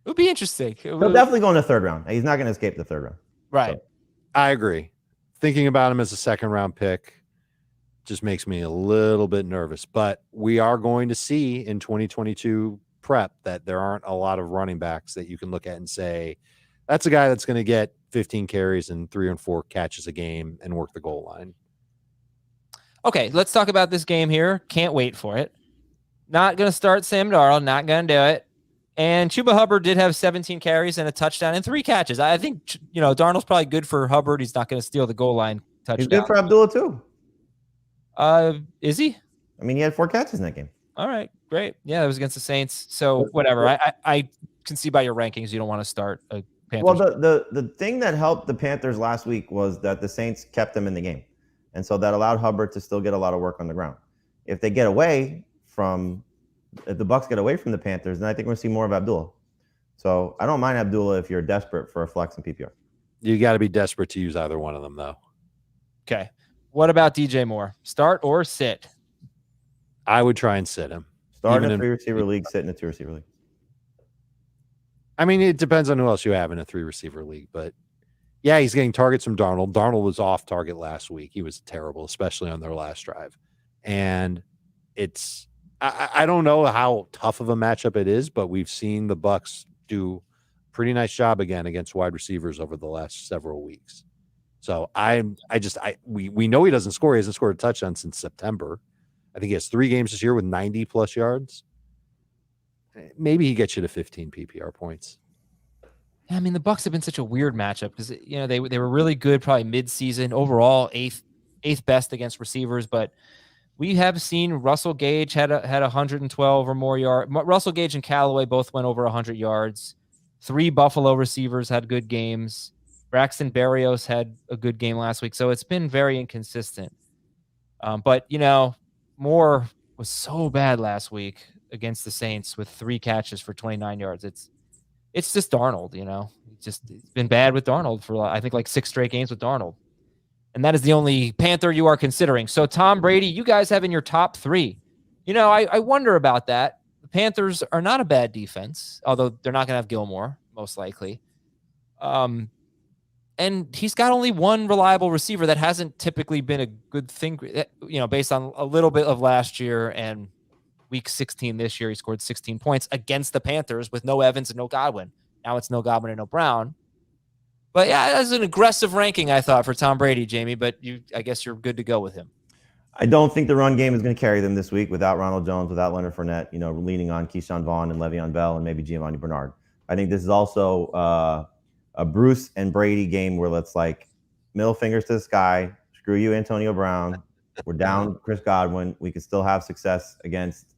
Speaker 1: would be interesting.
Speaker 3: He'll definitely go in the 3rd round. He's not going to escape the 3rd round.
Speaker 1: Right.
Speaker 3: So.
Speaker 2: I agree. Thinking about him as a 2nd round pick just makes me a little bit nervous. But we are going to see in 2022 prep that there aren't a lot of running backs that you can look at and say, that's a guy that's going to get 15 carries and 3 or 4 catches a game and work the goal line.
Speaker 1: Okay, let's talk about this game here. Can't wait for it. Not going to start Sam Darnold. Not going to do it. And Chuba Hubbard did have 17 carries and a touchdown and 3 catches. I think, Darnold's probably good for Hubbard. He's not going to steal the goal line touchdown.
Speaker 3: He's good for Abdullah too.
Speaker 1: Is he?
Speaker 3: I mean, he had 4 catches in that game.
Speaker 1: All right, great. Yeah, that was against the Saints. So whatever. I can see by your rankings you don't want to start a Panthers.
Speaker 3: Well, the thing that helped the Panthers last week was that the Saints kept them in the game. And so that allowed Hubbard to still get a lot of work on the ground. If the Bucs get away from the Panthers, then I think we're going to see more of Abdullah. So I don't mind Abdullah if you're desperate for a flex in PPR.
Speaker 2: You got to be desperate to use either one of them, though.
Speaker 1: Okay. What about DJ Moore? Start or sit?
Speaker 2: I would try and sit him.
Speaker 3: Start in a 3-receiver league, sit in a 2-receiver league.
Speaker 2: I mean, it depends on who else you have in a 3-receiver league, but yeah, he's getting targets from Darnold. Darnold was off target last week. He was terrible, especially on their last drive. And I don't know how tough of a matchup it is, but we've seen the Bucs do a pretty nice job again against wide receivers over the last several weeks. So we know he doesn't score. He hasn't scored a touchdown since September. I think he has 3 games this year with 90+ yards. Maybe he gets you to 15 PPR points.
Speaker 1: I mean, the Bucs have been such a weird matchup because they were really good, probably mid-season overall, eighth best against receivers. But we have seen Russell Gage had 112 or more yards. Russell Gage and Callaway both went over 100 yards. 3 Buffalo receivers had good games. Braxton Berrios had a good game last week, so it's been very inconsistent. But Moore was so bad last week against the Saints with 3 catches for 29 yards. It's just Darnold, it's been bad with Darnold for, I think, like 6 straight games with Darnold. And that is the only Panther you are considering. So Tom Brady, you guys have in your top 3. I wonder about that. The Panthers are not a bad defense, although they're not going to have Gilmore, most likely. And he's got only one reliable receiver that hasn't typically been a good thing, based on a little bit of last year and week 16 this year. He scored 16 points against the Panthers with no Evans and no Godwin. Now it's no Godwin and no Brown. But yeah, that's an aggressive ranking, I thought, for Tom Brady, Jamie. But I guess you're good to go with him.
Speaker 3: I don't think the run game is going to carry them this week without Ronald Jones, without Leonard Fournette, leaning on Keyshawn Vaughn and Le'Veon Bell and maybe Giovanni Bernard. I think this is also a Bruce and Brady game where let's middle fingers to the sky. Screw you, Antonio Brown. We're down Chris Godwin. We can still have success against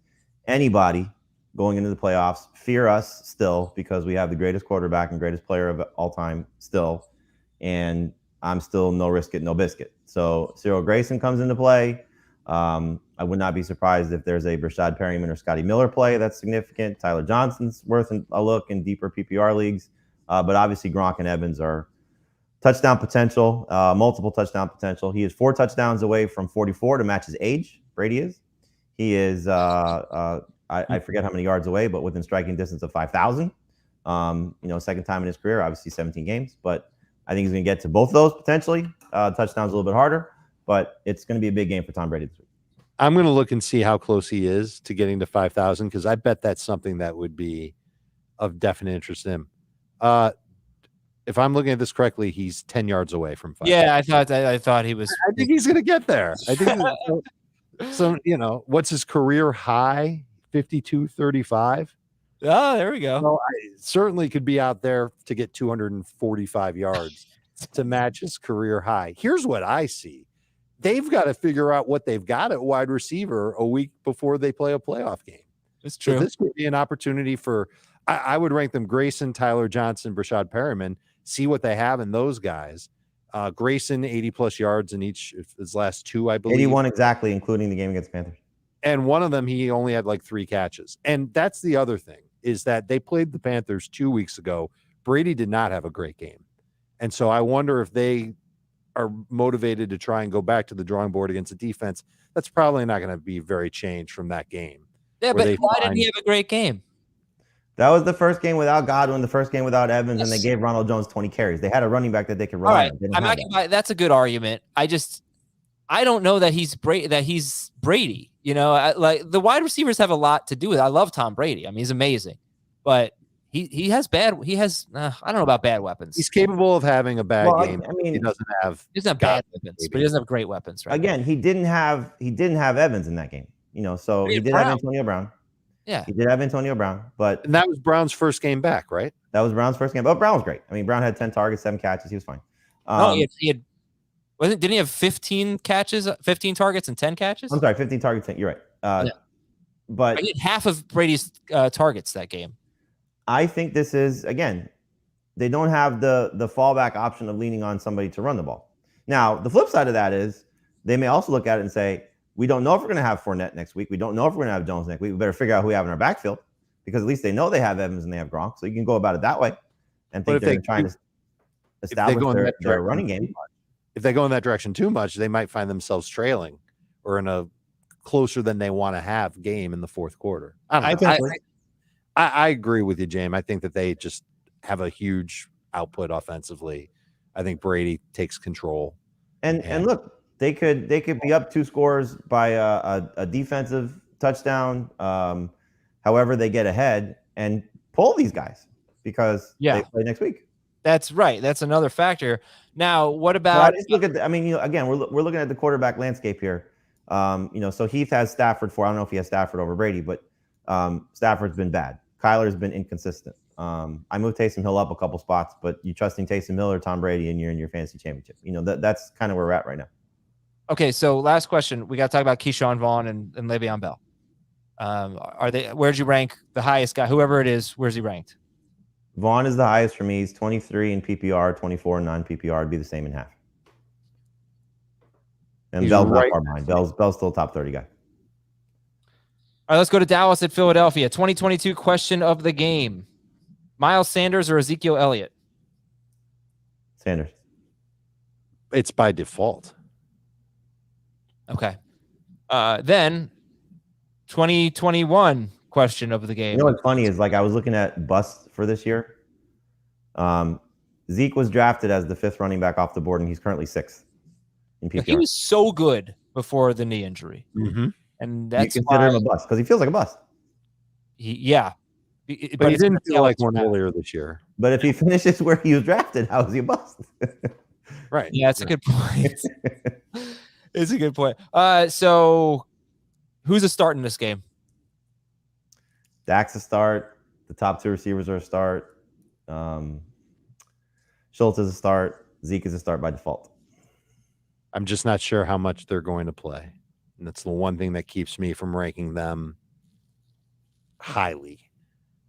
Speaker 3: anybody going into the playoffs. Fear us still because we have the greatest quarterback and greatest player of all time still. And I'm still no risk it, no biscuit. So Cyril Grayson comes into play. I would not be surprised if there's a Brashad Perryman or Scotty Miller play that's significant. Tyler Johnson's worth a look in deeper PPR leagues. But obviously Gronk and Evans are touchdown potential, multiple touchdown potential. He is 4 touchdowns away from 44 to match his age. Brady is. He is, I forget how many yards away, but within striking distance of 5,000. Second time in his career, obviously 17 games. But I think he's going to get to both of those potentially. Touchdowns a little bit harder, but it's going to be a big game for Tom Brady this week.
Speaker 2: I'm going to look and see how close he is to getting to 5,000 because I bet that's something that would be of definite interest in him. If I'm looking at this correctly, he's 10 yards away from 5,000.
Speaker 1: Yeah, I thought he was.
Speaker 2: I think he's going to get there. I think so. What's his career high? 52-35.
Speaker 1: Oh, there we go.
Speaker 2: So I certainly could be out there to get 245 yards to match his career high. Here's what I see. They've got to figure out what they've got at wide receiver a week before they play a playoff game.
Speaker 1: It's true.
Speaker 2: So this could be an opportunity for, I would rank them Grayson, Tyler Johnson, Brashad Perryman, see what they have in those guys. Grayson, 80-plus yards in each of his last 2, I believe.
Speaker 3: 81 exactly, including the game against the Panthers.
Speaker 2: And one of them, he only had 3 catches. And that's the other thing, is that they played the Panthers 2 weeks ago. Brady did not have a great game. And so I wonder if they are motivated to try and go back to the drawing board against a defense that's probably not going to be very changed from that game.
Speaker 1: Yeah, but why didn't he have a great game?
Speaker 3: That was the first game without Godwin, the first game without Evans, and they gave Ronald Jones 20 carries. They had a running back that they could rely on.
Speaker 1: That's a good argument. I don't know that he's Brady. The wide receivers have a lot to do with it. I love Tom Brady. I mean, he's amazing, but he has I don't know about bad weapons.
Speaker 2: He's capable of having a bad game. I mean, he doesn't have
Speaker 1: bad weapons, but he doesn't have great weapons. Right?
Speaker 3: Again, he didn't have Evans in that game. So he did have Antonio Brown.
Speaker 1: Yeah,
Speaker 3: he did have Antonio Brown,
Speaker 2: and that was Brown's first game back, right?
Speaker 3: That was Brown's first game. But Brown was great. I mean, Brown had 10 targets, 7 catches. He was fine.
Speaker 1: Didn't he have 15 catches, 15 targets, and 10 catches?
Speaker 3: I'm sorry, 15 targets. You're right. But
Speaker 1: I get half of Brady's targets that game.
Speaker 3: I think this is, again, they don't have the fallback option of leaning on somebody to run the ball. Now, the flip side of that is they may also look at it and say, we don't know if we're going to have Fournette next week. We don't know if we're going to have Jones next week. We better figure out who we have in our backfield because at least they know they have Evans and they have Gronk. So you can go about it that way and think they're trying to establish their running game.
Speaker 2: If they go in that direction too much, they might find themselves trailing or in a closer than they want to have game in the fourth quarter. I agree with you, James. I think that they just have a huge output offensively. I think Brady takes control.
Speaker 3: And look, they could be up 2 scores by a defensive touchdown. However, they get ahead and pull these guys because they play next week.
Speaker 1: That's right. That's another factor. Now, what about?
Speaker 3: Again, we're looking at the quarterback landscape here. So Heath has Stafford I don't know if he has Stafford over Brady, but Stafford's been bad. Kyler's been inconsistent. I moved Taysom Hill up a couple spots, but you trusting Taysom Hill or Tom Brady and you're in your fantasy championship. That's kind of where we're at right now.
Speaker 1: Okay, so last question. We got to talk about Keyshawn Vaughn and Le'Veon Bell. Where'd you rank the highest guy? Whoever it is, where's he ranked?
Speaker 3: Vaughn is the highest for me. He's 23 in PPR, 24 in non-PPR. It'd be the same in half. And Bell's not far behind. Bell's still a top 30 guy.
Speaker 1: All right, let's go to Dallas at Philadelphia. 2022 question of the game. Miles Sanders or Ezekiel Elliott?
Speaker 3: Sanders.
Speaker 2: It's by default.
Speaker 1: Okay. Then 2021 question of the game.
Speaker 3: What's funny is I was looking at BUSTS for this year. Zeke was drafted as the 5th running back off the board, and he's currently 6th in PPR.
Speaker 1: He was so good before the knee injury.
Speaker 2: Mm-hmm.
Speaker 1: And that's
Speaker 3: you consider
Speaker 1: why
Speaker 3: him a bust because he feels like a bust.
Speaker 1: yeah.
Speaker 2: But he didn't feel like one
Speaker 1: out.
Speaker 2: earlier this year.
Speaker 3: But if he finishes where he was drafted, how is he a bust?
Speaker 2: Right.
Speaker 1: Yeah, it's a good point. It's a good point. So who's a start in this game?
Speaker 3: Dak's a start. The top two receivers are a start. Schultz is a start. Zeke is a start by default.
Speaker 2: I'm just not sure how much they're going to play. And that's the one thing that keeps me from ranking them highly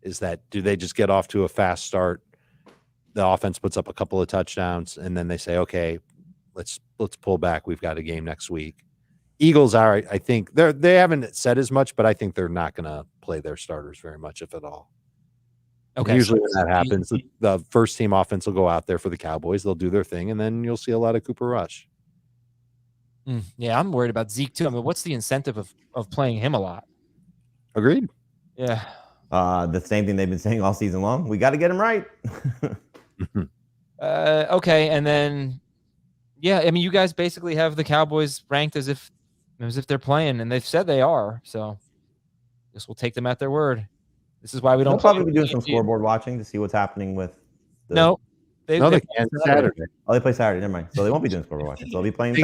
Speaker 2: is that do they just get off to a fast start? The offense puts up a couple of touchdowns and then they say, okay, let's pull back. We've got a game next week. Eagles are, I think they haven't said as much, but I think they're not going to play their starters very much, if at all. Okay. And usually when that happens, the first team offense will go out there for the Cowboys. They'll do their thing, and then you'll see a lot of Cooper Rush.
Speaker 1: Yeah, I'm worried about Zeke too. I mean, what's the incentive of playing him a lot?
Speaker 2: Agreed.
Speaker 1: Yeah.
Speaker 3: The same thing they've been saying all season long. We got to get him right.
Speaker 1: Okay, and then yeah, I mean, you guys basically have the Cowboys ranked as if they're playing, and they've said they are. So, this will take them at their word. This is why we don't.
Speaker 3: They'll probably be doing some scoreboard watching to see what's happening with.
Speaker 1: No,
Speaker 2: they can't Saturday.
Speaker 3: Oh, they play Saturday. Never mind. So they won't be doing scoreboard watching. So they'll be playing.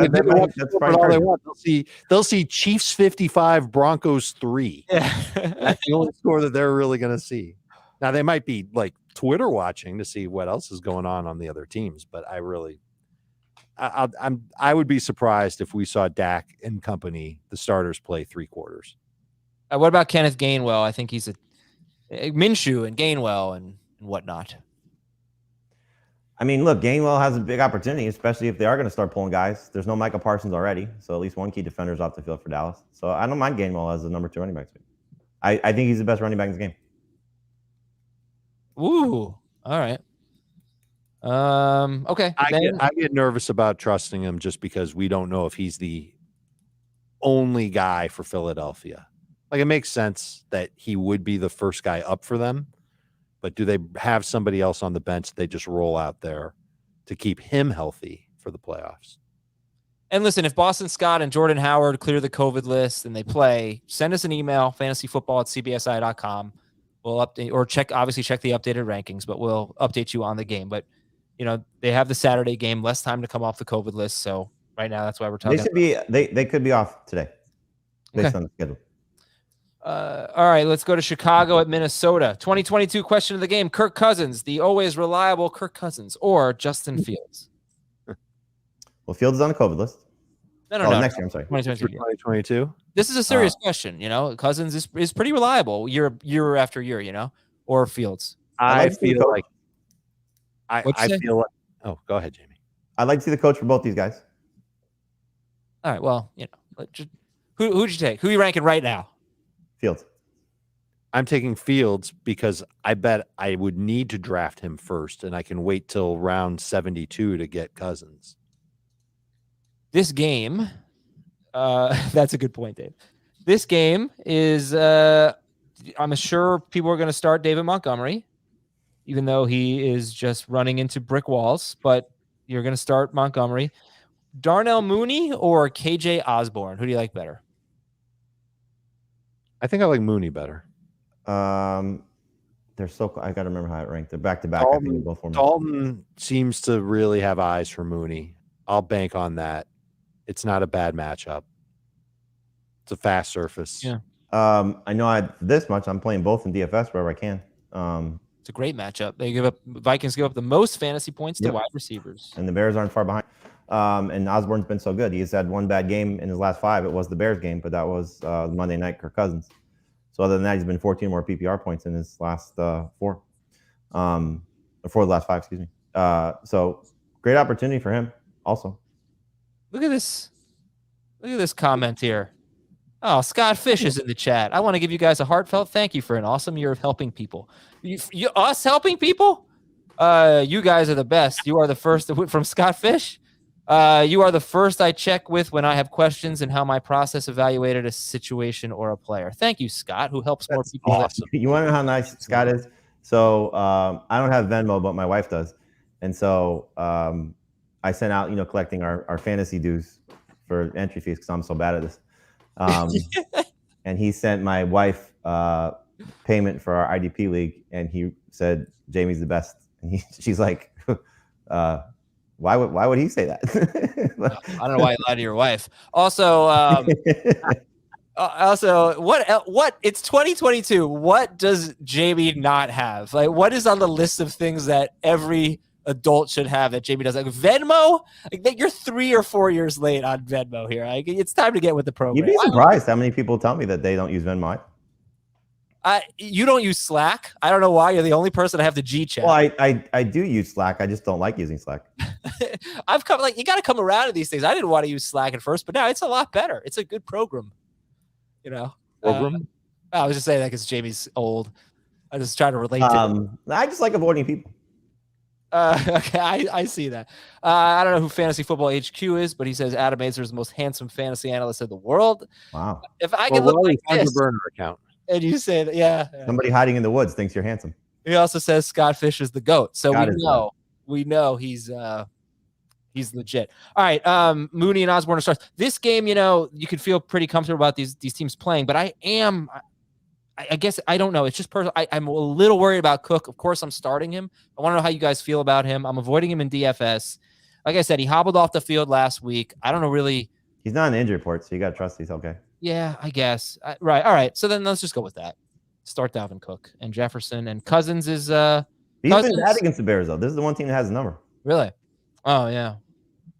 Speaker 2: They'll see Chiefs 55, Broncos 3.
Speaker 1: Yeah.
Speaker 2: That's the only score that they're really going to see. Now they might be like Twitter watching to see what else is going on the other teams, but I would be surprised if we saw Dak and company, the starters, play 3 quarters.
Speaker 1: What about Kenneth Gainwell? I think he's a Minshew and Gainwell and whatnot.
Speaker 3: I mean, look, Gainwell has a big opportunity, especially if they are going to start pulling guys. There's no Micah Parsons already, so at least one key defender is off the field for Dallas. So I don't mind Gainwell as the number 2 running back. I think he's the best running back in this game.
Speaker 1: Ooh, all right. Okay.
Speaker 2: I get nervous about trusting him just because we don't know if he's the only guy for Philadelphia. Like, it makes sense that he would be the first guy up for them, but do they have somebody else on the bench they just roll out there to keep him healthy for the playoffs?
Speaker 1: And listen, if Boston Scott and Jordan Howard clear the COVID list and they play, send us an email, fantasyfootball@cbsi.com. We'll update or check the updated rankings, but we'll update you on the game. But, they have the Saturday game, less time to come off the COVID list. So right now, that's why we're talking.
Speaker 3: They could be off today based on the schedule.
Speaker 1: All right, let's go to Chicago at Minnesota. 2022 question of the game: Kirk Cousins, the always reliable Kirk Cousins, or Justin Fields?
Speaker 3: Well, Fields is on the COVID list.
Speaker 1: No.
Speaker 3: Next year, I'm sorry.
Speaker 2: 2022.
Speaker 1: This is a serious question. Cousins is pretty reliable year after year. Or Fields.
Speaker 2: I feel like. Oh, go ahead, Jamie.
Speaker 3: I'd like to see the coach for both these guys.
Speaker 1: All right. Well, who'd you take? Who are you ranking right now?
Speaker 3: Fields.
Speaker 2: I'm taking Fields because I bet I would need to draft him first, and I can wait till round 72 to get Cousins.
Speaker 1: This game, that's a good point, Dave. This game is, I'm sure people are going to start David Montgomery, even though he is just running into brick walls, but you're going to start Montgomery. Darnell Mooney or KJ Osborne? Who do you like better?
Speaker 2: I think I like Mooney better.
Speaker 3: They're so. I got to remember how it ranked. They're back to back.
Speaker 2: Dalton seems to really have eyes for Mooney. I'll bank on that. It's not a bad matchup. It's a fast surface.
Speaker 1: Yeah.
Speaker 3: I know this much. I'm playing both in DFS wherever I can.
Speaker 1: It's a great matchup. Vikings give up the most fantasy points to wide receivers,
Speaker 3: and the Bears aren't far behind. And Osborne's been so good. He's had one bad game in his last 5. It was the Bears game, but that was Monday night, Kirk Cousins. So other than that, he's been 14 more PPR points in his last 4. For the last 5, excuse me. So great opportunity for him also.
Speaker 1: Look at this comment here. Oh, Scott Fish is in the chat. I want to give you guys a heartfelt thank you for an awesome year of helping people. Us helping people? You guys are the best. You are the first from Scott Fish. You are the first I check with when I have questions and how my process evaluated a situation or a player. Thank you, Scott, who helps more people.
Speaker 3: Awesome. You want to know how nice Scott is? So I don't have Venmo, but my wife does. And so I sent out, collecting our fantasy dues for entry fees because I'm so bad at this. And he sent my wife payment for our IDP league, and he said Jamie's the best. And she's like, why would he say that?
Speaker 1: I don't know why you lied to your wife. Also, what? It's 2022. What does Jamie not have? Like, what is on the list of things that every adult should have that Jamie doesn't? Like Venmo? Like, you're 3 or 4 years late on Venmo here. Like, it's time to get with the program.
Speaker 3: You'd be surprised how many people tell me that they don't use Venmo.
Speaker 1: You don't use Slack. I don't know why. You're the only person I have the G chat.
Speaker 3: Well, I do use Slack. I just don't like using Slack.
Speaker 1: I've come you got to come around to these things. I didn't want to use Slack at first, but now it's a lot better. It's a good program.
Speaker 2: Program.
Speaker 1: I was just saying that because Jamie's old. I just try to relate to him.
Speaker 3: I just like avoiding people.
Speaker 1: Okay, I see that. I don't know who Fantasy Football HQ is, but he says Adam Azer is the most handsome fantasy analyst in the world.
Speaker 3: Wow.
Speaker 1: If I could look like this,
Speaker 2: burner account.
Speaker 1: and you say that, yeah.
Speaker 3: Somebody hiding in the woods thinks you're handsome.
Speaker 1: He also says Scott Fish is the GOAT. So we know he's legit. All right. Mooney and Osborne are stars. This game, you could feel pretty comfortable about these teams playing, but I guess I don't know. It's just personal. I'm a little worried about Cook. Of course, I'm starting him. I want to know how you guys feel about him. I'm avoiding him in DFS. Like I said, he hobbled off the field last week. I don't know really.
Speaker 3: He's not an injury report, so you got to trust he's okay.
Speaker 1: Yeah, I guess. Right. All right. So then let's just go with that. Start Dalvin Cook and Jefferson, and Cousins is.
Speaker 3: He's been bad against the Bears though. This is the one team that has a number.
Speaker 1: Really? Oh yeah.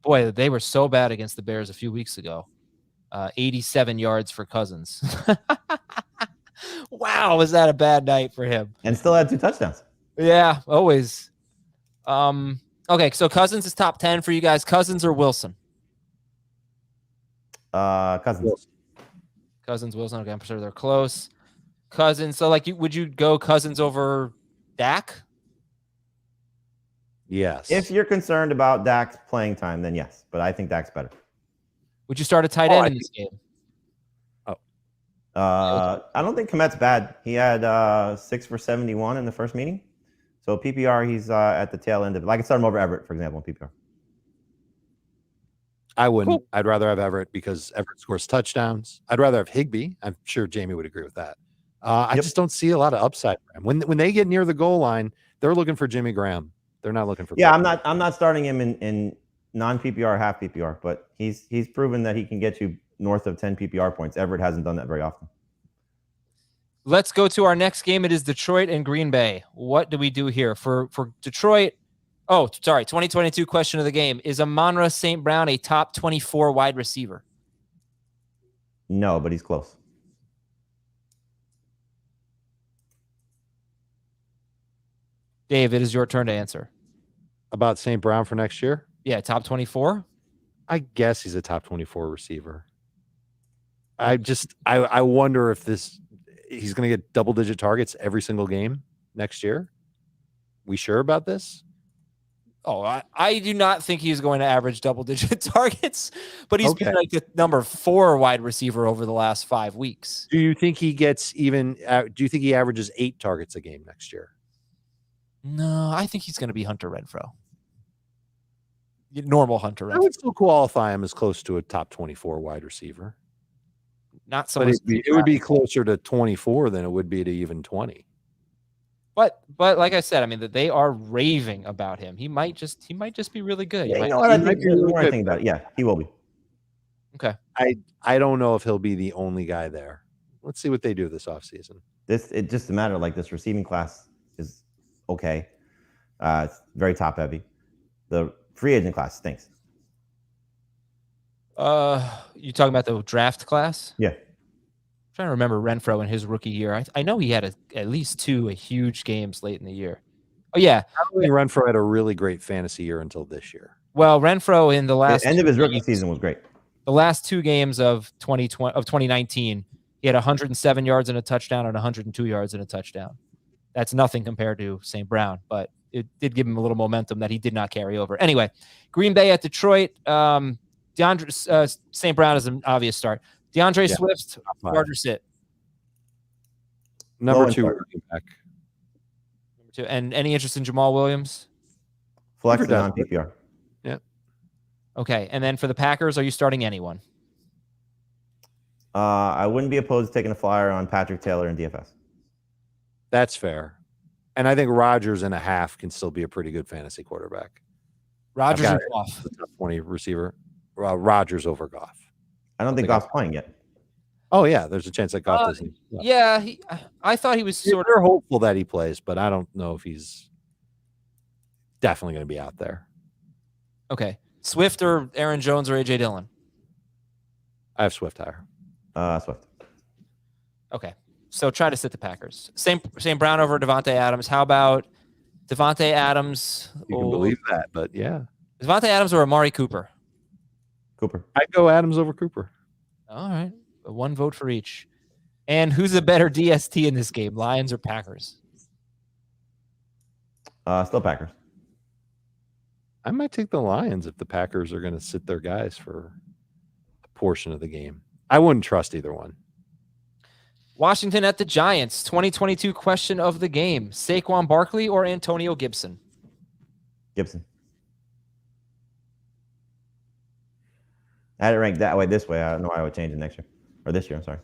Speaker 1: Boy, they were so bad against the Bears a few weeks ago. 87 yards for Cousins. Wow, was that a bad night for him?
Speaker 3: And still had 2 touchdowns.
Speaker 1: Yeah, always. Okay, so Cousins is top 10 for you guys. Cousins or Wilson?
Speaker 3: Cousins.
Speaker 1: Cousins, Wilson. Okay, I'm sure they're close. Cousins. So, would you go Cousins over Dak?
Speaker 2: Yes.
Speaker 3: If you're concerned about Dak's playing time, then yes. But I think Dak's better.
Speaker 1: Would you start a tight end in this game?
Speaker 3: I don't think Komet's bad. He had 6 for 71 in the first meeting. So PPR, he's at the tail end of it. I could start him over Everett, for example, in PPR.
Speaker 2: I wouldn't.
Speaker 1: Cool.
Speaker 2: I'd rather have Everett because Everett scores touchdowns. I'd rather have Higbee. I'm sure Jamie would agree with that. I just don't see a lot of upside for him. When they get near the goal line, they're looking for Jimmy Graham. They're not looking for.
Speaker 3: Yeah, I'm not starting him in non PPR, half PPR, but he's proven that he can get you north of 10 PPR points. Everett hasn't done that very often.
Speaker 1: Let's go to our next game. It is Detroit and Green Bay. What do we do here for Detroit? Oh, sorry. 2022 question of the game. Is Amon-Ra St. Brown a top 24 wide receiver?
Speaker 3: No, but he's close.
Speaker 1: Dave, it is your turn to answer.
Speaker 2: About St. Brown for next year?
Speaker 1: Yeah, top 24?
Speaker 2: I guess he's a top 24 receiver. I wonder if he's going to get double-digit targets every single game next year. We sure about this?
Speaker 1: Oh, I do not think he's going to average double-digit targets, but he's been like the number 4 wide receiver over the last 5 weeks.
Speaker 2: Do you think he gets even? Do you think he averages 8 targets a game next year?
Speaker 1: No, I think he's going to be Hunter Renfrow. Normal Hunter Renfrow.
Speaker 2: I would still qualify him as close to a top 24 wide receiver.
Speaker 1: Not so
Speaker 2: but
Speaker 1: much.
Speaker 2: It would be closer to 24 than it would be to even 20.
Speaker 1: But like I said, I mean, that they are raving about him. He might just be really good.
Speaker 3: Yeah, I think about it. Yeah, he will be.
Speaker 1: Okay.
Speaker 2: I don't know if he'll be the only guy there. Let's see what they do this offseason.
Speaker 3: It just a matter like this receiving class is okay. It's very top heavy. The free agent class stinks.
Speaker 1: You talking about the draft class?
Speaker 3: Yeah.
Speaker 1: I'm trying to remember Renfrow in his rookie year. I know he had at least 2 huge games late in the year. Oh yeah,
Speaker 2: Renfrow had a really great fantasy year until this year.
Speaker 1: Well, Renfrow in the
Speaker 3: end of his rookie season was great.
Speaker 1: The last 2 games of 2019, he had 107 yards and a touchdown and 102 yards and a touchdown. That's nothing compared to St. Brown, but it did give him a little momentum that he did not carry over. Anyway, Green Bay at Detroit. DeAndre St. Brown is an obvious start. DeAndre Swift, start or sit?
Speaker 2: Number 2 running back.
Speaker 1: Number 2. And any interest in Jamal Williams?
Speaker 3: Flex on PPR.
Speaker 1: Yeah. Okay. And then for the Packers, are you starting anyone?
Speaker 3: I wouldn't be opposed to taking a flyer on Patrick Taylor in DFS.
Speaker 2: That's fair. And I think Rodgers and a half can still be a pretty good fantasy quarterback.
Speaker 1: Rodgers
Speaker 2: I've
Speaker 1: or
Speaker 2: got
Speaker 1: Goff?
Speaker 2: the top 20 receiver. Rodgers over Goff.
Speaker 3: I don't think Goff's playing yet.
Speaker 2: Oh, yeah. There's a chance that Goff doesn't.
Speaker 1: Yeah, I thought he was sort
Speaker 2: They're
Speaker 1: of
Speaker 2: hopeful that he plays, but I don't know if he's definitely going to be out there.
Speaker 1: okay. Swift or Aaron Jones or AJ Dillon?
Speaker 2: I have Swift higher.
Speaker 3: Swift.
Speaker 1: Okay. So try to sit the Packers. Same Brown over Devontae Adams. How about Devontae Adams?
Speaker 2: You can believe that, but yeah.
Speaker 1: Devontae Adams or Amari Cooper?
Speaker 3: Cooper.
Speaker 2: I'd go Adams over Cooper.
Speaker 1: All right. 1 vote for each. And who's a better DST in this game, Lions or Packers?
Speaker 3: Still Packers.
Speaker 2: I might take the Lions if the Packers are going to sit their guys for a portion of the game. I wouldn't trust either one.
Speaker 1: Washington at the Giants. 2022 question of the game. Saquon Barkley or Antonio Gibson?
Speaker 3: Gibson. I had it ranked that way this way. I don't know why I would change it next year. Or this year, I'm sorry.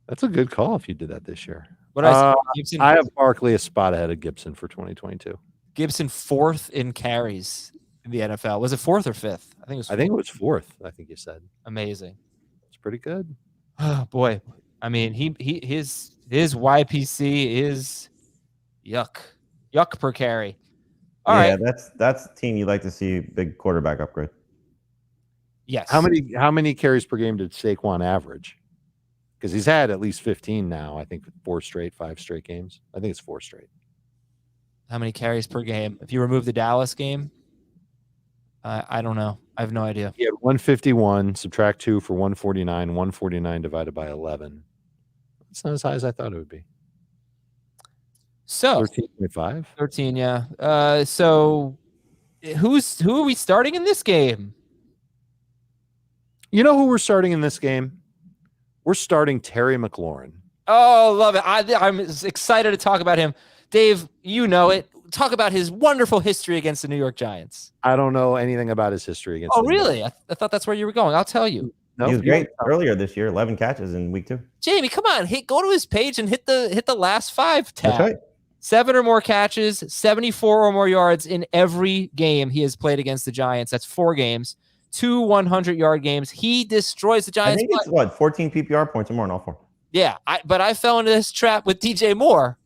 Speaker 2: That's a good call if you did that this year.
Speaker 1: What I say? Gibson.
Speaker 2: I have Barkley a spot ahead of Gibson for 2022.
Speaker 1: Gibson 4th in carries in the NFL. Was it 4th or 5th? I think it was.
Speaker 2: I think it was 4th. I think you said.
Speaker 1: Amazing.
Speaker 2: It's pretty good.
Speaker 1: Oh boy, I mean, his YPC is yuck per carry. All right.
Speaker 3: That's the team you like to see big quarterback upgrade.
Speaker 1: Yes.
Speaker 2: How many carries per game did Saquon average? Because he's had at least 15 now. I think 5 straight games. I think it's 4 straight.
Speaker 1: How many carries per game? If you remove the Dallas game, I don't know. I have no idea.
Speaker 2: He had 151, subtract 2 for 149, 149 divided by 11. It's not as high as I thought it would be.
Speaker 1: So
Speaker 2: 13.5.
Speaker 1: 13, yeah. So who are we starting in this game?
Speaker 2: You know who we're starting in this game? We're starting Terry McLaurin.
Speaker 1: Oh, love it. I'm excited to talk about him. Dave, you know it. Talk about his wonderful history against the New York Giants.
Speaker 2: I don't know anything about his history against.
Speaker 1: Oh, really? I thought that's where you were going. I'll tell you.
Speaker 3: He was great earlier this year. 11 catches in week 2.
Speaker 1: Jamie, come on. Go to his page and hit the last 5 tab.
Speaker 3: That's right.
Speaker 1: 7 or more catches, 74 or more yards in every game he has played against the Giants. That's 4 games, 2 100-yard games. He destroys the Giants.
Speaker 3: I think it's 14 PPR points or more in all 4.
Speaker 1: Yeah, but I fell into this trap with DJ Moore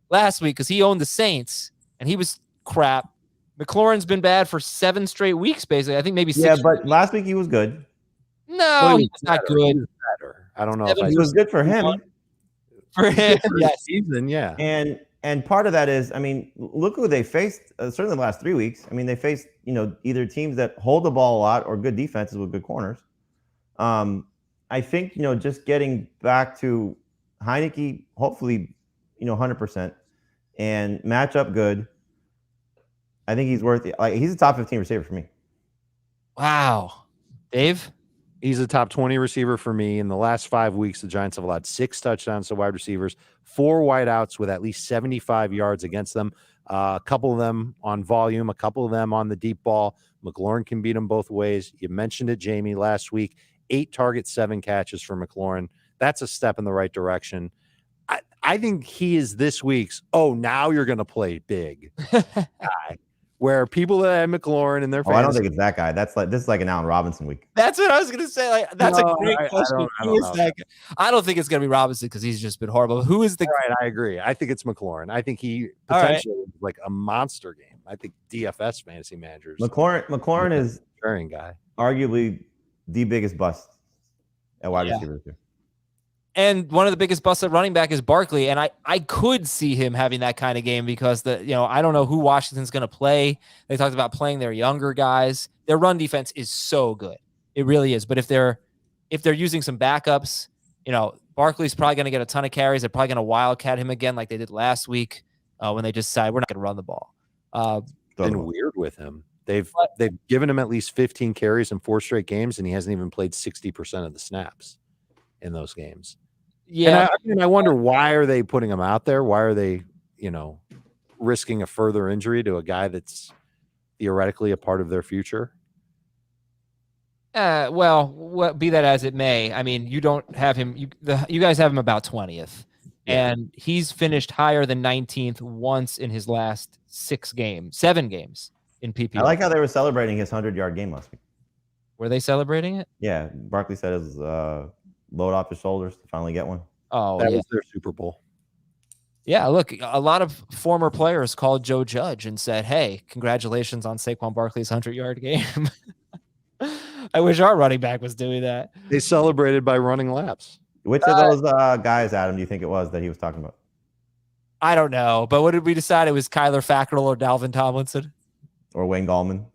Speaker 1: last week because he owned the Saints and he was crap. McLaurin's been bad for 7 straight weeks, basically. I think maybe 6.
Speaker 3: Yeah, but last week he was good.
Speaker 1: No, he was not good.
Speaker 2: He was better. I don't know if
Speaker 3: He was good for him.
Speaker 1: For him, yes.
Speaker 2: Season, yeah.
Speaker 3: And part of that is, I mean, look who they faced. Certainly the last 3 weeks. I mean, they faced either teams that hold the ball a lot or good defenses with good corners. I think just getting back to Heineke, hopefully 100%, and match up good. I think he's worth it. Like, he's a top 15 receiver for me.
Speaker 1: Wow, Dave.
Speaker 2: He's a top 20 receiver for me. In the last 5 weeks, the Giants have allowed 6 touchdowns to wide receivers, 4 wideouts with at least 75 yards against them. A couple of them on volume, a couple of them on the deep ball. McLaurin can beat them both ways. You mentioned it, Jamie, last week. 8 targets, 7 catches for McLaurin. That's a step in the right direction. I think he is this week's, now you're going to play big guy. Where people that have McLaurin and their fantasy.
Speaker 3: I don't think it's that guy. This is like an Allen Robinson week.
Speaker 1: That's what I was going to say. Like, that's a great question. I don't think it's going to be Robinson because he's just been horrible. Who is the?
Speaker 2: All right, I agree. I think it's McLaurin. I think he potentially is like a monster game. I think DFS fantasy managers.
Speaker 3: McLaurin is
Speaker 2: carrying guy,
Speaker 3: arguably the biggest bust at wide receiver here.
Speaker 1: And one of the biggest busts at running back is Barkley. And I could see him having that kind of game because I don't know who Washington's going to play. They talked about playing their younger guys. Their run defense is so good. It really is. But if they're using some backups, Barkley's probably going to get a ton of carries. They're probably going to wildcat him again like they did last week when they just decided we're not going to run the ball.
Speaker 2: Been weird with him. They've given him at least 15 carries in 4 straight games, and he hasn't even played 60% of the snaps in those games.
Speaker 1: Yeah.
Speaker 2: And I wonder, why are they putting him out there? Why are they, risking a further injury to a guy that's theoretically a part of their future?
Speaker 1: Well, be that as it may, I mean, you don't have him. You guys have him about 20th, and he's finished higher than 19th once in his last 7 games in PPR.
Speaker 3: I like how they were celebrating his 100-yard game last week.
Speaker 1: Were they celebrating it?
Speaker 3: Yeah, Barkley said it was load off his shoulders to finally get one.
Speaker 1: Oh,
Speaker 2: that was their Super Bowl.
Speaker 1: Yeah, look, a lot of former players called Joe Judge and said, "Hey, congratulations on Saquon Barkley's 100-yard game." I wish our running back was doing that.
Speaker 2: They celebrated by running laps.
Speaker 3: Which of those guys, Adam, do you think it was that he was talking about?
Speaker 1: I don't know, but what did we decide? It was Kyler Fackrell or Dalvin Tomlinson?
Speaker 3: Or Wayne Gallman?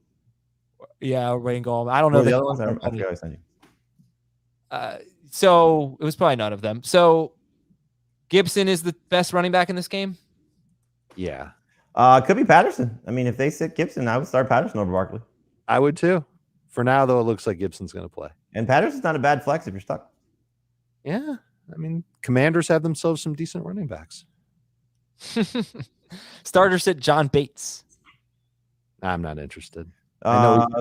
Speaker 1: Yeah, Wayne Gallman. I don't know.
Speaker 3: The other ones? I forget I sent you.
Speaker 1: So it was probably none of them. So Gibson is the best running back in this game?
Speaker 2: Yeah.
Speaker 3: Could be Patterson. I mean, if they sit Gibson, I would start Patterson over Barkley.
Speaker 2: I would too. For now, though, it looks like Gibson's going to play.
Speaker 3: And Patterson's not a bad flex if you're stuck.
Speaker 2: Yeah. I mean, Commanders have themselves some decent running backs.
Speaker 1: Starter sit John Bates.
Speaker 2: I'm not interested.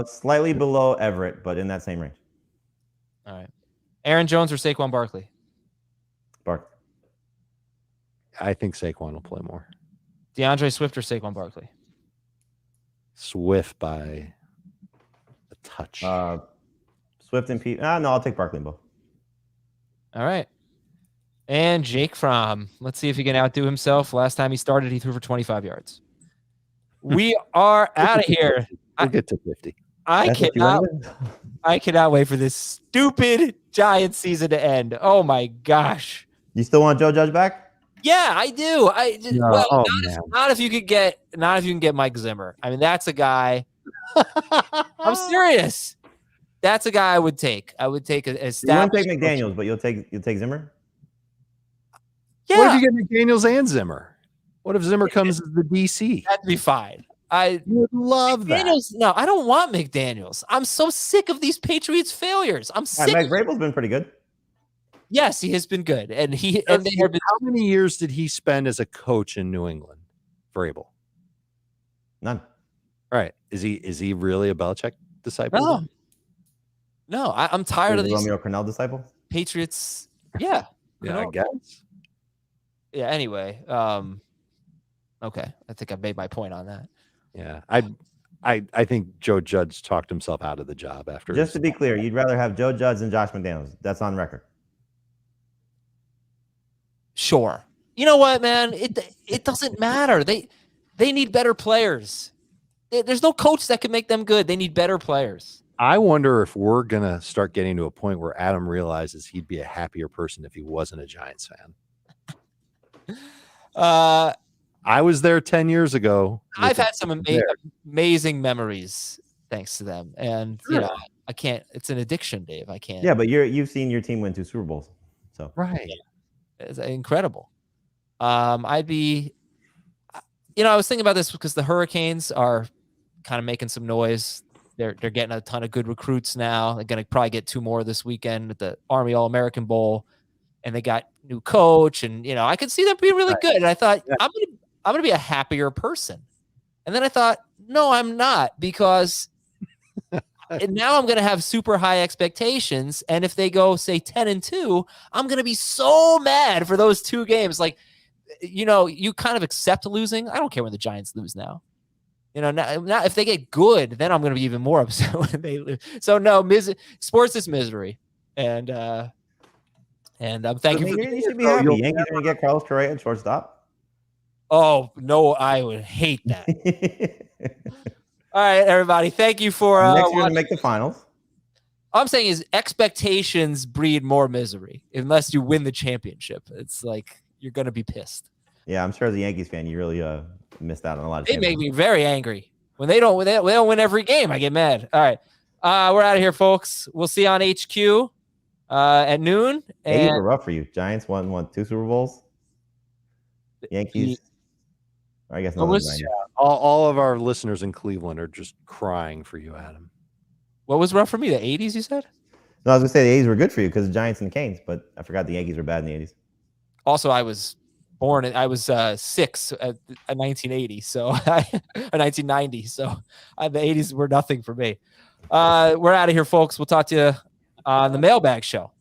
Speaker 3: Slightly below Everett, but in that same range.
Speaker 1: All right. Aaron Jones or Saquon Barkley?
Speaker 3: Barkley.
Speaker 2: I think Saquon will play more.
Speaker 1: DeAndre Swift or Saquon Barkley?
Speaker 2: Swift by a touch.
Speaker 3: Swift and Pete. No, I'll take Barkley in both.
Speaker 1: All right. And Jake Fromm. Let's see if he can outdo himself. Last time he started, he threw for 25 yards. We are out of here.
Speaker 2: We'll get to 50.
Speaker 1: I cannot wait for this stupid Giants season to end. Oh my gosh.
Speaker 3: You still want Joe Judge back?
Speaker 1: Yeah, I do. Not if you could get Mike Zimmer. I mean, that's a guy. I'm serious. That's a guy I would take. I would take a
Speaker 3: You won't take McDaniels, but you'll take Zimmer?
Speaker 1: Yeah.
Speaker 2: What if you get McDaniels and Zimmer? What if Zimmer comes as the DC?
Speaker 1: That'd be fine. I
Speaker 2: would love
Speaker 1: McDaniels,
Speaker 2: that.
Speaker 1: No, I don't want McDaniels. I'm so sick of these Patriots failures. I'm sick.
Speaker 3: Mike Vrabel's been pretty good.
Speaker 1: Yes, he has been good, and
Speaker 2: how many years did he spend as a coach in New England? Vrabel.
Speaker 3: None.
Speaker 2: Right? Is he really a Belichick disciple?
Speaker 1: No. I'm tired of these
Speaker 3: Romeo Crennel disciple.
Speaker 1: Patriots. Yeah.
Speaker 2: Yeah, I guess.
Speaker 1: Yeah. Anyway. Okay. I think I made my point on that.
Speaker 2: Yeah. I think Joe Judge talked himself out of the job after.
Speaker 3: Just to be clear, you'd rather have Joe Judge than Josh McDaniels. That's on record.
Speaker 1: Sure. You know what, man? It doesn't matter. They need better players. There's no coach that can make them good. They need better players.
Speaker 2: I wonder if we're gonna start getting to a point where Adam realizes he'd be a happier person if he wasn't a Giants fan. I was there 10 years ago.
Speaker 1: I've had some amazing memories thanks to them, and you know, I can't. It's an addiction, Dave. I can't.
Speaker 3: Yeah, but you've seen your team win 2 Super Bowls, so
Speaker 2: right.
Speaker 1: It's incredible. I'd be, I was thinking about this because the Hurricanes are kind of making some noise. They're getting a ton of good recruits now. They're going to probably get 2 more this weekend at the Army All-American Bowl, and they got new coach, and I could see them being really good. And I thought I'm gonna be a happier person, and then I thought, no, I'm not, because now I'm going to have super high expectations. And if they go, say, 10-2, I'm going to be so mad for those 2 games. Like, you kind of accept losing. I don't care when the Giants lose now. Now if they get good, then I'm going to be even more upset when they lose. So no, sports is misery. And thank you.
Speaker 3: You should be happy. Yankees are going to get Carlos Correa at shortstop.
Speaker 1: Oh no, I would hate that. All right, everybody. Thank you for
Speaker 3: next year to make the finals.
Speaker 1: All I'm saying is expectations breed more misery unless you win the championship. It's like you're gonna be pissed.
Speaker 3: Yeah, I'm sure as a Yankees fan, you really missed out on a lot of.
Speaker 1: They make me very angry when they don't win every game. I get mad. All right, we're out of here, folks. We'll see you on HQ at noon.
Speaker 3: Yankees were rough for you. Giants won 2 Super Bowls. Yankees. I guess
Speaker 2: all of our listeners in Cleveland are just crying for you, Adam.
Speaker 1: What was rough for me? The 80s, you said?
Speaker 3: No, I was going to say the 80s were good for you because the Giants and the Canes, but I forgot the Yankees were bad in the 80s.
Speaker 1: Also, I was 6 at 1980, so 1990. So the 80s were nothing for me. We're out of here, folks. We'll talk to you on the Mailbag Show.